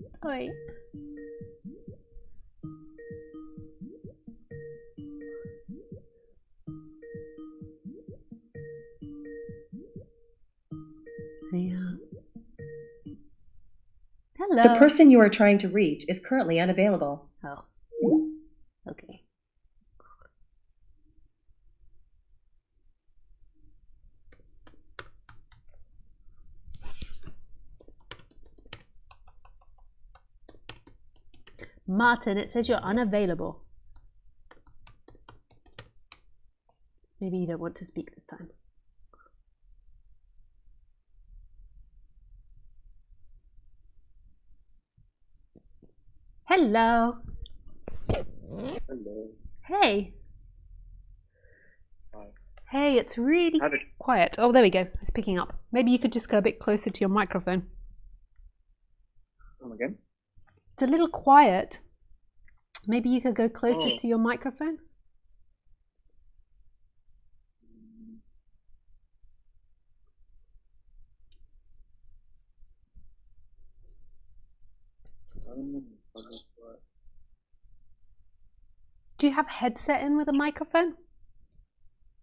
Yeah. Hello. The person you are trying to reach is currently unavailable. Oh. Okay. Martin, it says you're unavailable. Maybe you don't want to speak this time. Hello. Hello. Hey. Hi. Hey, it's really quiet. Oh, there we go. It's picking up. Maybe you could just go a bit closer to your microphone. Come again? It's a little quiet. Maybe you could go closer to your microphone. Do you have a headset in with a microphone?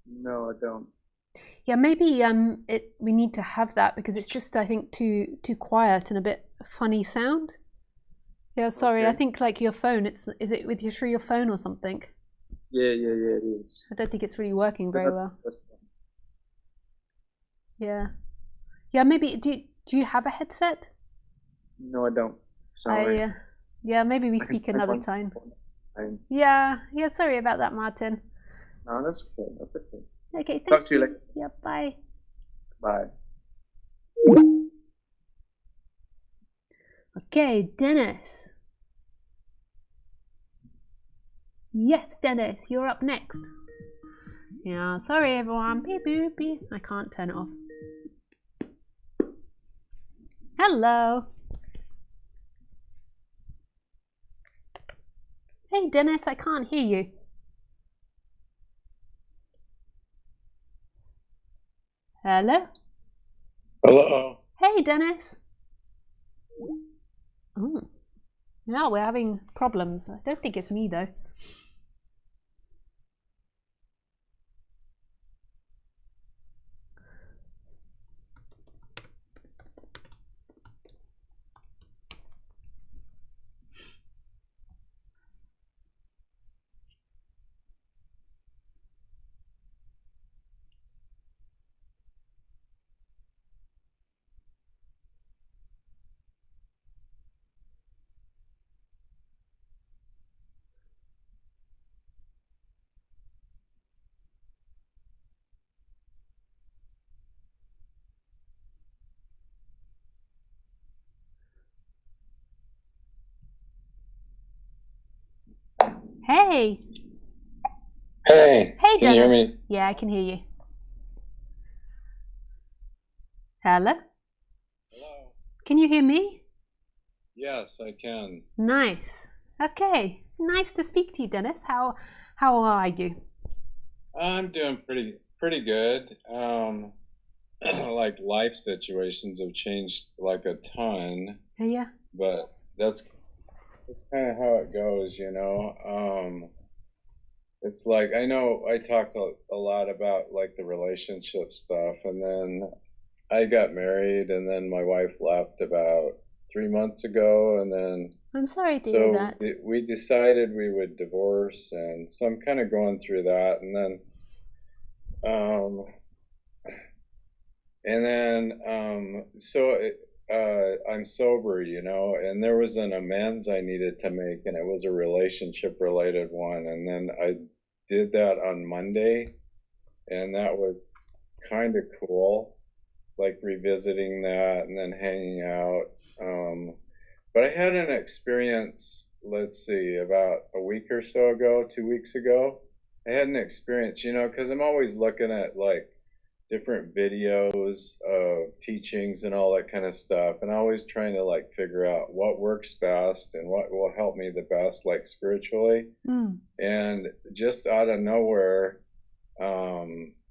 No, I don't. Yeah, maybe we need to have that because it's just, I think, too quiet and a bit funny sound. Yeah, sorry. Okay. I think like your phone. Is it through your phone or something? Yeah, it is. I don't think it's really working very well. That's fine. Yeah. Maybe do you have a headset? No, I don't. Sorry. Yeah, maybe we speak another time. Next time. Yeah. Sorry about that, Martin. No, that's okay. That's okay. Okay. Talk to you later. Yeah. Bye. Bye. Okay, Dennis. Yes, Dennis, you're up next. Yeah, sorry everyone. Beep, boop, beep. I can't turn it off. Hello. Hey, Dennis, I can't hear you. Hello? Hello. Hey, Dennis. Oh. Yeah, we're having problems. I don't think it's me, though. Hey. Hey, Hey, can you hear Dennis. me? Yeah, I can hear you. Hello? Hello. Can you hear me? Yes, I can. Nice. Okay. Nice to speak to you, Dennis. How are you? I'm doing pretty good. Like life situations have changed like a ton, Yeah. but that's kind of how it goes, you know. It's like I know I talked a lot about like the relationship stuff, and then I got married, and then my wife left about 3 months ago, and then I'm sorry to hear so that. we decided we would divorce, and so I'm kind of going through that, and then I'm sober, you know, and there was an amends I needed to make, and it was a relationship related one, and then I did that on Monday, and that was kind of cool, like revisiting that and then hanging out. But I had an experience, let's see, about a week or so ago, 2 weeks ago. I had an experience, you know, because I'm always looking at like different videos of teachings and all that kind of stuff, and always trying to like figure out what works best and what will help me the best, like spiritually. And just out of nowhere,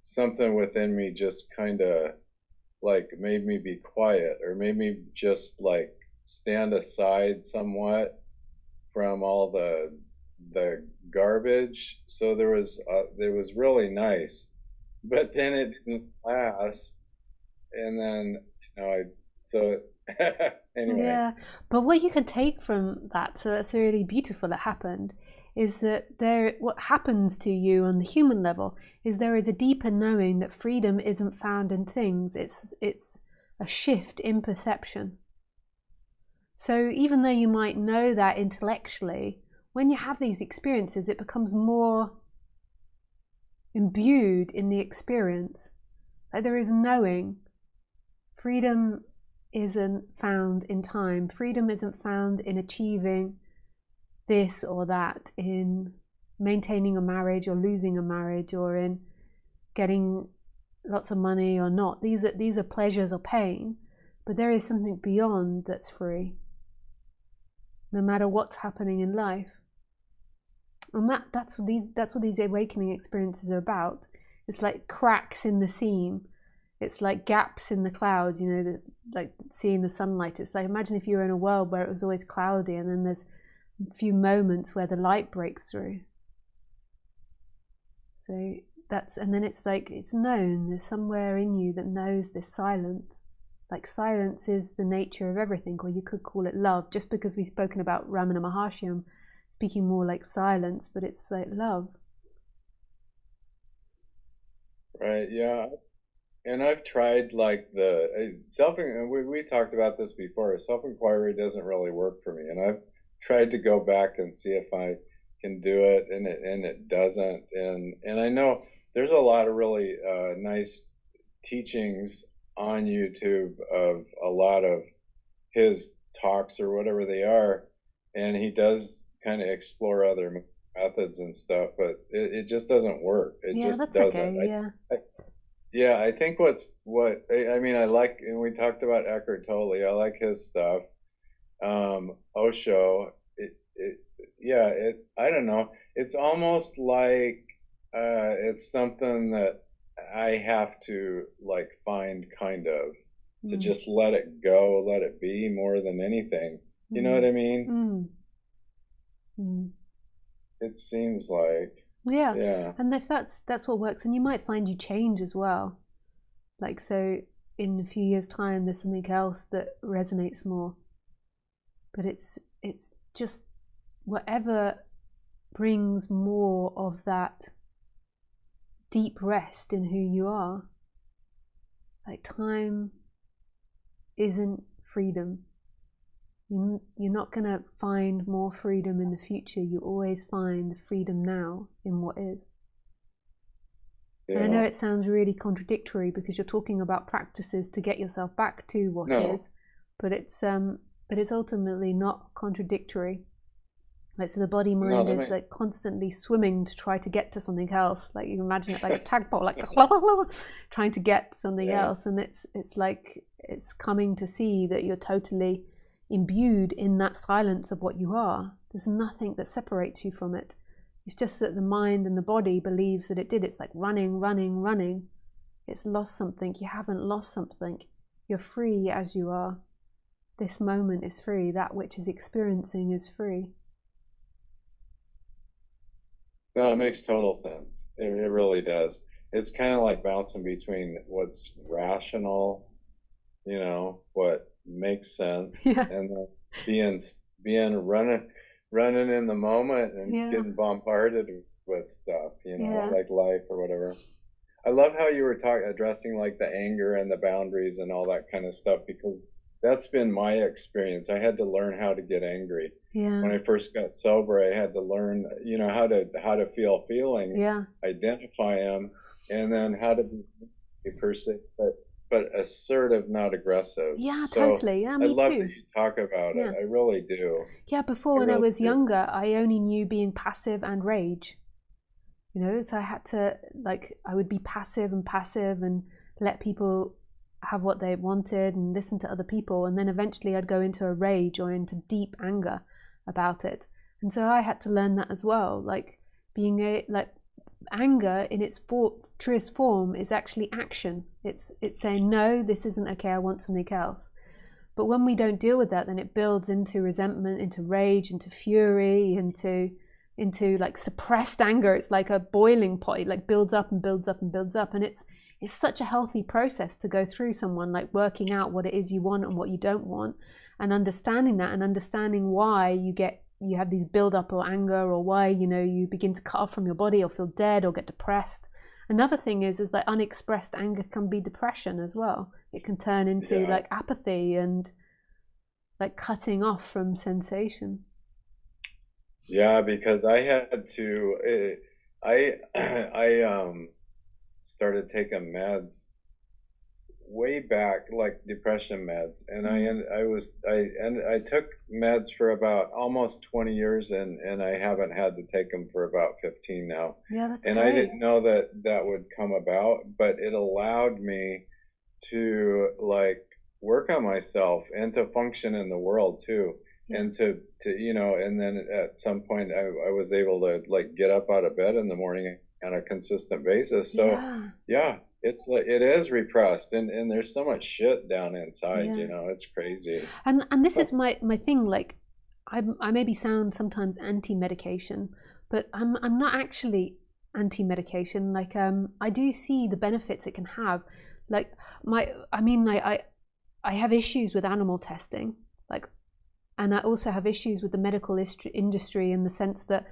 something within me just kind of like made me be quiet, or made me just like stand aside somewhat from all the garbage. So there was it was really nice, but then it didn't last, and then so anyway. Yeah, but what you can take from that, so that's really beautiful that happened, is that what happens to you on the human level is there is a deeper knowing that freedom isn't found in things. It's a shift in perception. So even though you might know that intellectually, when you have these experiences, it becomes more imbued in the experience. Like there is knowing. Freedom isn't found in time. Freedom isn't found in achieving this or that, in maintaining a marriage or losing a marriage, or in getting lots of money or not. These are pleasures or pain, but there is something beyond that's free, no matter what's happening in life. And that's what these awakening experiences are about. It's like cracks in the seam. It's like gaps in the clouds, like seeing the sunlight. It's like, imagine if you were in a world where it was always cloudy, and then there's a few moments where the light breaks through. So and then it's like, it's known, there's somewhere in you that knows this silence. Like silence is the nature of everything, or you could call it love. Just because we've spoken about Ramana Maharshi, I'm speaking more like silence, but it's like love. Right, yeah. And I've tried like the we talked about this before. Self-inquiry doesn't really work for me, and I've tried to go back and see if I can do it, and it doesn't. And I know there's a lot of really nice teachings on YouTube of a lot of his talks or whatever they are, and he does kind of explore other methods and stuff, but it just doesn't work. It just that's doesn't. okay. Yeah, I think I mean, I like, and we talked about Eckhart Tolle. I like his stuff. Osho. I don't know. It's almost like it's something that I have to like find, kind of, to just let it go, let it be, more than anything. You know what I mean? It seems like. Yeah. And if that's what works, and you might find you change as well. Like, so in a few years' time, there's something else that resonates more. But it's just whatever brings more of that deep rest in who you are. Like, time isn't freedom. You're not going to find more freedom in the future. You always find the freedom now in what is. Yeah. And I know it sounds really contradictory, because you're talking about practices to get yourself back to what is, but it's ultimately not contradictory. Like, so the body mind is like constantly swimming to try to get to something else. Like, you imagine it like a tadpole, like trying to get something else, and it's like it's coming to see that you're totally imbued in that silence of what you are. There's nothing that separates you from it. It's just that the mind and the body believes that it did. It's like running. It's lost something. You haven't lost something. You're free as you are. This moment is free. That which is experiencing is free. No, it makes total sense. It really does. It's kind of like bouncing between what's rational, what makes sense, and then being running in the moment and getting bombarded with stuff, like life or whatever. I love how you were addressing like the anger and the boundaries and all that kind of stuff, because that's been my experience. I had to learn how to get angry. When I first got sober, I had to learn, how to feel feelings, identify them, and then how to be a person, but assertive, not aggressive. Yeah, totally. Yeah, me too. I love that you talk about it. I really do. Yeah, before, when I was younger, I only knew being passive and rage. So I had to, I would be passive and let people have what they wanted and listen to other people, and then eventually I'd go into a rage or into deep anger about it. And so I had to learn that as well, like anger in its truest form is actually action. It's saying, no, this isn't okay, I want something else. But when we don't deal with that, then it builds into resentment, into rage, into fury, into like suppressed anger. It's like a boiling pot. It like builds up and builds up and builds up. And it's such a healthy process to go through someone, like working out what it is you want and what you don't want, and understanding that, and understanding why you have these build up or anger, or why, you know, you begin to cut off from your body or feel dead or get depressed. Another thing is that unexpressed anger can be depression as well. It can turn into like apathy and like cutting off from sensation. Yeah, because I had to, I started taking meds way back, like depression meds, and I took meds for about almost 20 years, and I haven't had to take them for about 15 now. Yeah, that's and great. I didn't know that would come about, but it allowed me to like work on myself and to function in the world too. And to you know, and then at some point I was able to like get up out of bed in the morning on a consistent basis. So yeah, it's like it is repressed, and there's so much shit down inside, you know, it's crazy. And this is my thing, like I maybe sound sometimes anti-medication, but I'm not actually anti-medication. Like I do see the benefits it can have. Like I have issues with animal testing, like, and I also have issues with the medical industry in the sense that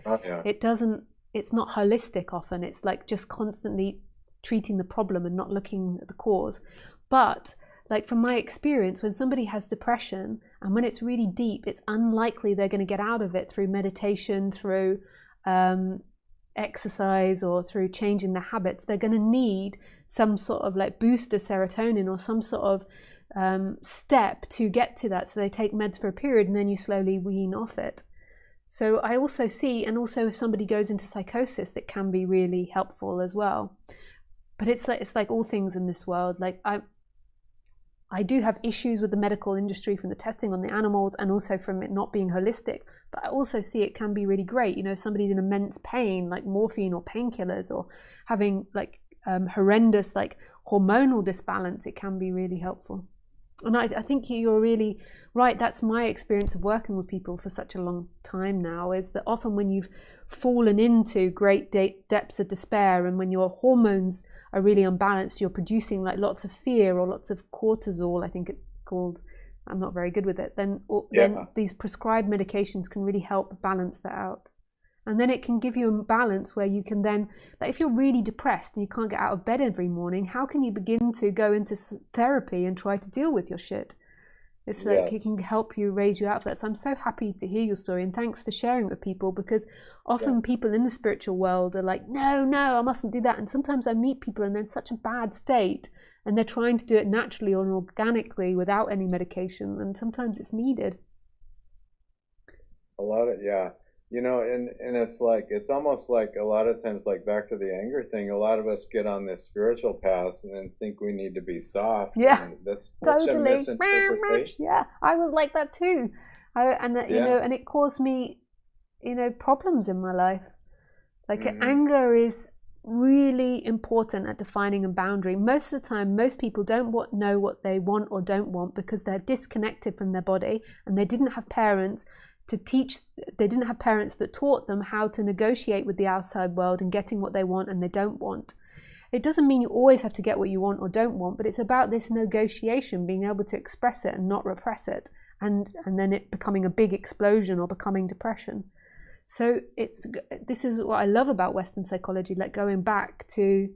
it's not holistic often. It's like just constantly treating the problem and not looking at the cause. But like from my experience, when somebody has depression and when it's really deep, it's unlikely they're going to get out of it through meditation, through exercise, or through changing their habits. They're going to need some sort of like booster serotonin or some sort of step to get to that. So they take meds for a period and then you slowly wean off it. So I also see, and also if somebody goes into psychosis, it can be really helpful as well. But it's like all things in this world. Like I do have issues with the medical industry from the testing on the animals and also from it not being holistic. But I also see it can be really great. You know, if somebody's in immense pain, like morphine or painkillers, or having like horrendous like hormonal disbalance, it can be really helpful. And I think you're really right. That's my experience of working with people for such a long time now, is that often when you've fallen into great depths of despair, and when your hormones are really unbalanced, you're producing like lots of fear or lots of cortisol, I think it's called. I'm not very good with it. Then these prescribed medications can really help balance that out. And then it can give you a balance where you can then, like if you're really depressed and you can't get out of bed every morning, how can you begin to go into therapy and try to deal with your shit? It's like it can help you, raise you out of that. So I'm so happy to hear your story, and thanks for sharing it with people, because often people in the spiritual world are like, no, I mustn't do that. And sometimes I meet people and they're in such a bad state and they're trying to do it naturally or organically without any medication, and sometimes it's needed. A lot of, you know, and it's like, it's almost like a lot of times, like back to the anger thing, a lot of us get on this spiritual path and then think we need to be soft. Yeah, and that's such a misinterpretation. Yeah, I was like that too. You know, and it caused me, you know, problems in my life. Like anger is really important at defining a boundary. Most of the time, most people don't know what they want or don't want because they're disconnected from their body, and they didn't have parents to teach. They didn't have parents that taught them how to negotiate with the outside world and getting what they want and they don't want. It doesn't mean you always have to get what you want or don't want, but it's about this negotiation, being able to express it and not repress it, and then it becoming a big explosion or becoming depression. So this is what I love about Western psychology, like going back to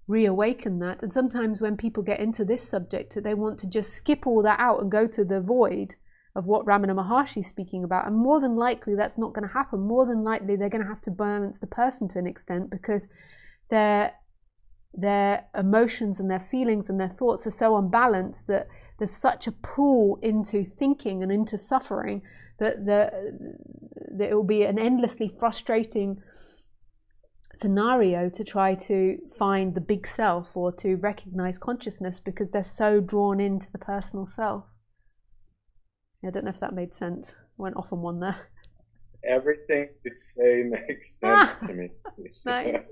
reawaken that. And sometimes when people get into this subject, they want to just skip all that out and go to the void of what Ramana Maharshi is speaking about. And more than likely that's not going to happen. More than likely they're going to have to balance the person to an extent, because their emotions and their feelings and their thoughts are so unbalanced that there's such a pull into thinking and into suffering that it will be an endlessly frustrating scenario to try to find the big self or to recognize consciousness, because they're so drawn into the personal self. I don't know if that made sense. I went off on one there. Everything you say makes sense to me. Nice.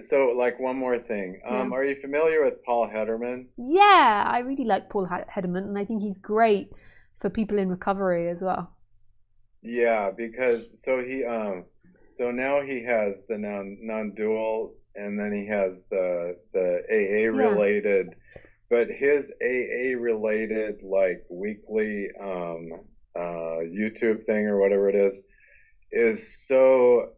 So, like, one more thing. Are you familiar with Paul Hederman? Yeah, I really like Paul Hederman, and I think he's great for people in recovery as well. Yeah, because so now he has the non-dual, and then he has the AA related, but his AA related, like, weekly YouTube thing or whatever it is it's so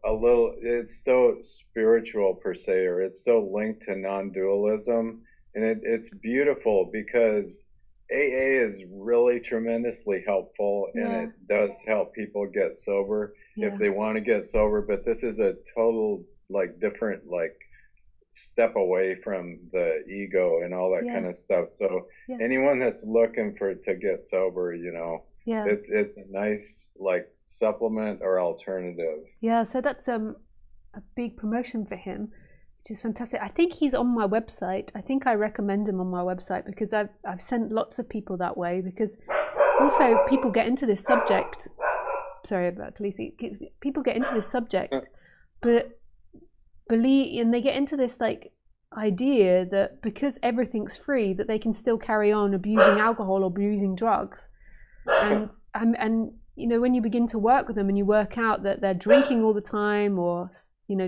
spiritual per se, or it's so linked to non-dualism, and it's beautiful because AA is really tremendously helpful, and it does help people get sober if they want to get sober, but this is a total, like, different, like, step away from the ego and all that kind of stuff. So anyone that's looking to get sober, it's a nice, like, supplement or alternative. Yeah, so that's a big promotion for him, which is fantastic. I think he's on my website. I think I recommend him on my website because I've sent lots of people that way, because also people get into this subject. Sorry about Khaleesi. People get into this subject, but and they get into this, like, idea that because everything's free, that they can still carry on abusing alcohol or abusing drugs. And when you begin to work with them and you work out that they're drinking all the time, or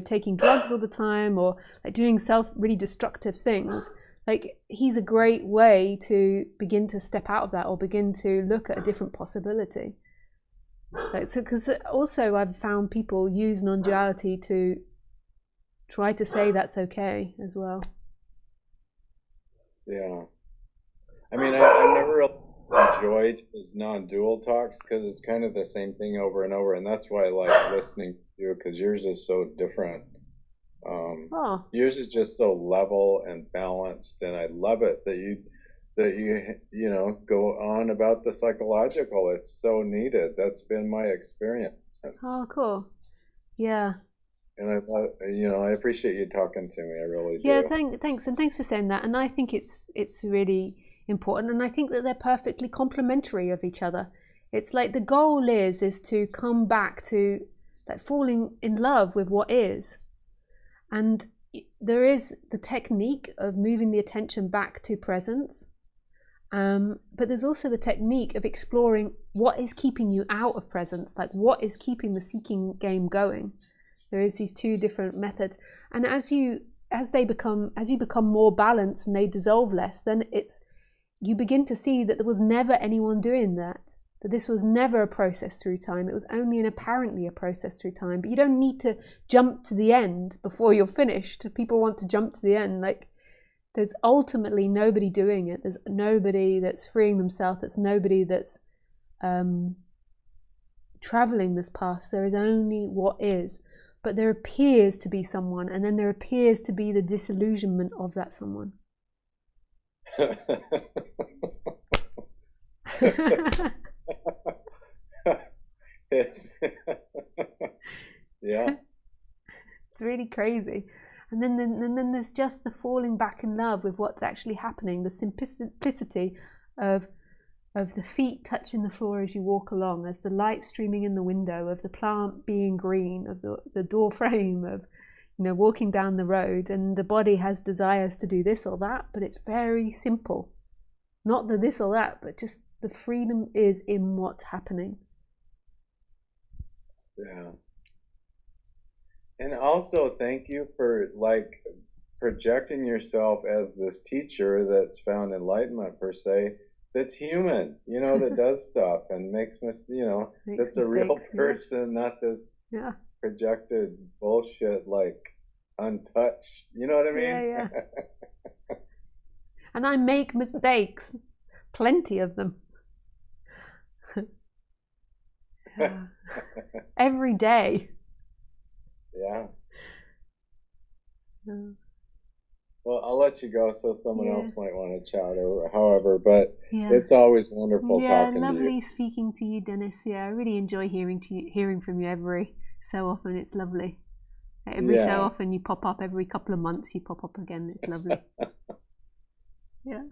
taking drugs all the time, or like doing really destructive things, like, he's a great way to begin to step out of that or begin to look at a different possibility. Like, so, because also I've found people use non-duality to try to say that's okay as well. Yeah, I mean, I never enjoyed his non-dual talks because it's kind of the same thing over and over, and that's why I like listening to you, because yours is so different. Yours is just so level and balanced, and I love it that you go on about the psychological. It's so needed. That's been my experience. Oh, cool. Yeah. And I appreciate you talking to me. I really do. Yeah, thanks, and thanks for saying that. And I think it's really important, and I think that they're perfectly complementary of each other. It's like the goal is to come back to, like, falling in love with what is, and there is the technique of moving the attention back to presence, but there's also the technique of exploring what is keeping you out of presence, like what is keeping the seeking game going. There is these two different methods, and as you become more balanced and they dissolve less, then you begin to see that there was never anyone doing that this was never a process through time. It was only apparently a process through time. But you don't need to jump to the end before you're finished. People want to jump to the end. Like, there's ultimately nobody doing it. There's nobody that's freeing themselves. There's nobody that's traveling this path. There is only what is. But there appears to be someone, and then there appears to be the disillusionment of that someone. Yes. Yeah. It's really crazy. And then there's just the falling back in love with what's actually happening, the simplicity of the feet touching the floor as you walk along, as the light streaming in the window, of the plant being green, of the door frame, of walking down the road, and the body has desires to do this or that, but it's very simple. Not the this or that, but just the freedom is in what's happening. Yeah. And also thank you for projecting yourself as this teacher that's found enlightenment per se, that's human, that does stuff and makes that's mistakes, a real person, not this projected bullshit, like untouched. You know what I mean? Yeah. And I make mistakes, plenty of them. Every day. Yeah. Well, I'll let you go so someone else might want to chat or however, but it's always wonderful talking to you. Yeah, lovely speaking to you, Dennis. Yeah, I really enjoy hearing from you every so often. It's lovely. Every so Yeah. often you pop up, every couple of months you pop up again. It's lovely. Yeah.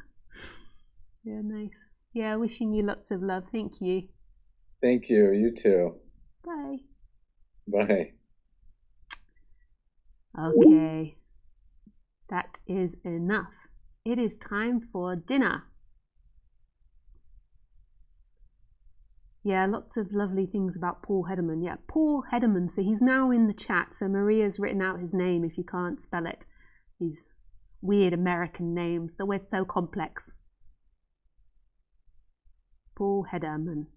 Yeah, nice. Yeah, wishing you lots of love. Thank you. Thank you. You too. Bye. Bye. Okay. That is enough. It is time for dinner. Yeah, lots of lovely things about Paul Hederman. Yeah, Paul Hederman. So he's now in the chat. So Maria's written out his name if you can't spell it. These weird American names. They're always so complex. Paul Hederman.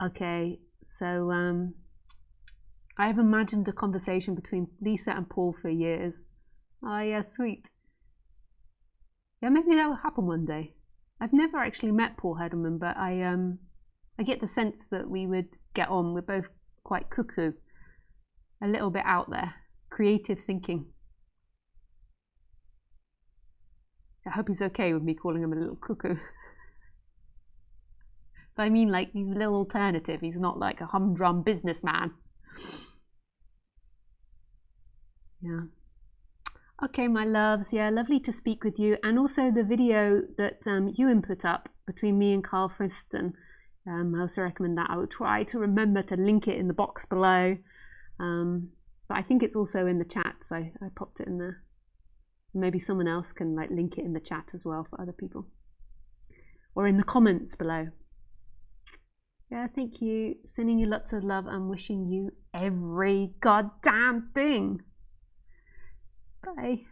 Okay, so I've imagined a conversation between Lisa and Paul for years. Oh yeah, sweet. Yeah, maybe that will happen one day. I've never actually met Paul Hederman, but I get the sense that we would get on. We're both quite cuckoo, a little bit out there, creative thinking. I hope he's okay with me calling him a little cuckoo. But I mean, like, he's a little alternative. He's not like a humdrum businessman. Yeah. Okay, my loves. Yeah, lovely to speak with you. And also the video that Ewan put up between me and Carl Friston. I also recommend that. I will try to remember to link it in the box below. But I think it's also in the chat, so I popped it in there. Maybe someone else can like link it in the chat as well for other people. Or in the comments below. Yeah, thank you. Sending you lots of love and wishing you every goddamn thing. Bye.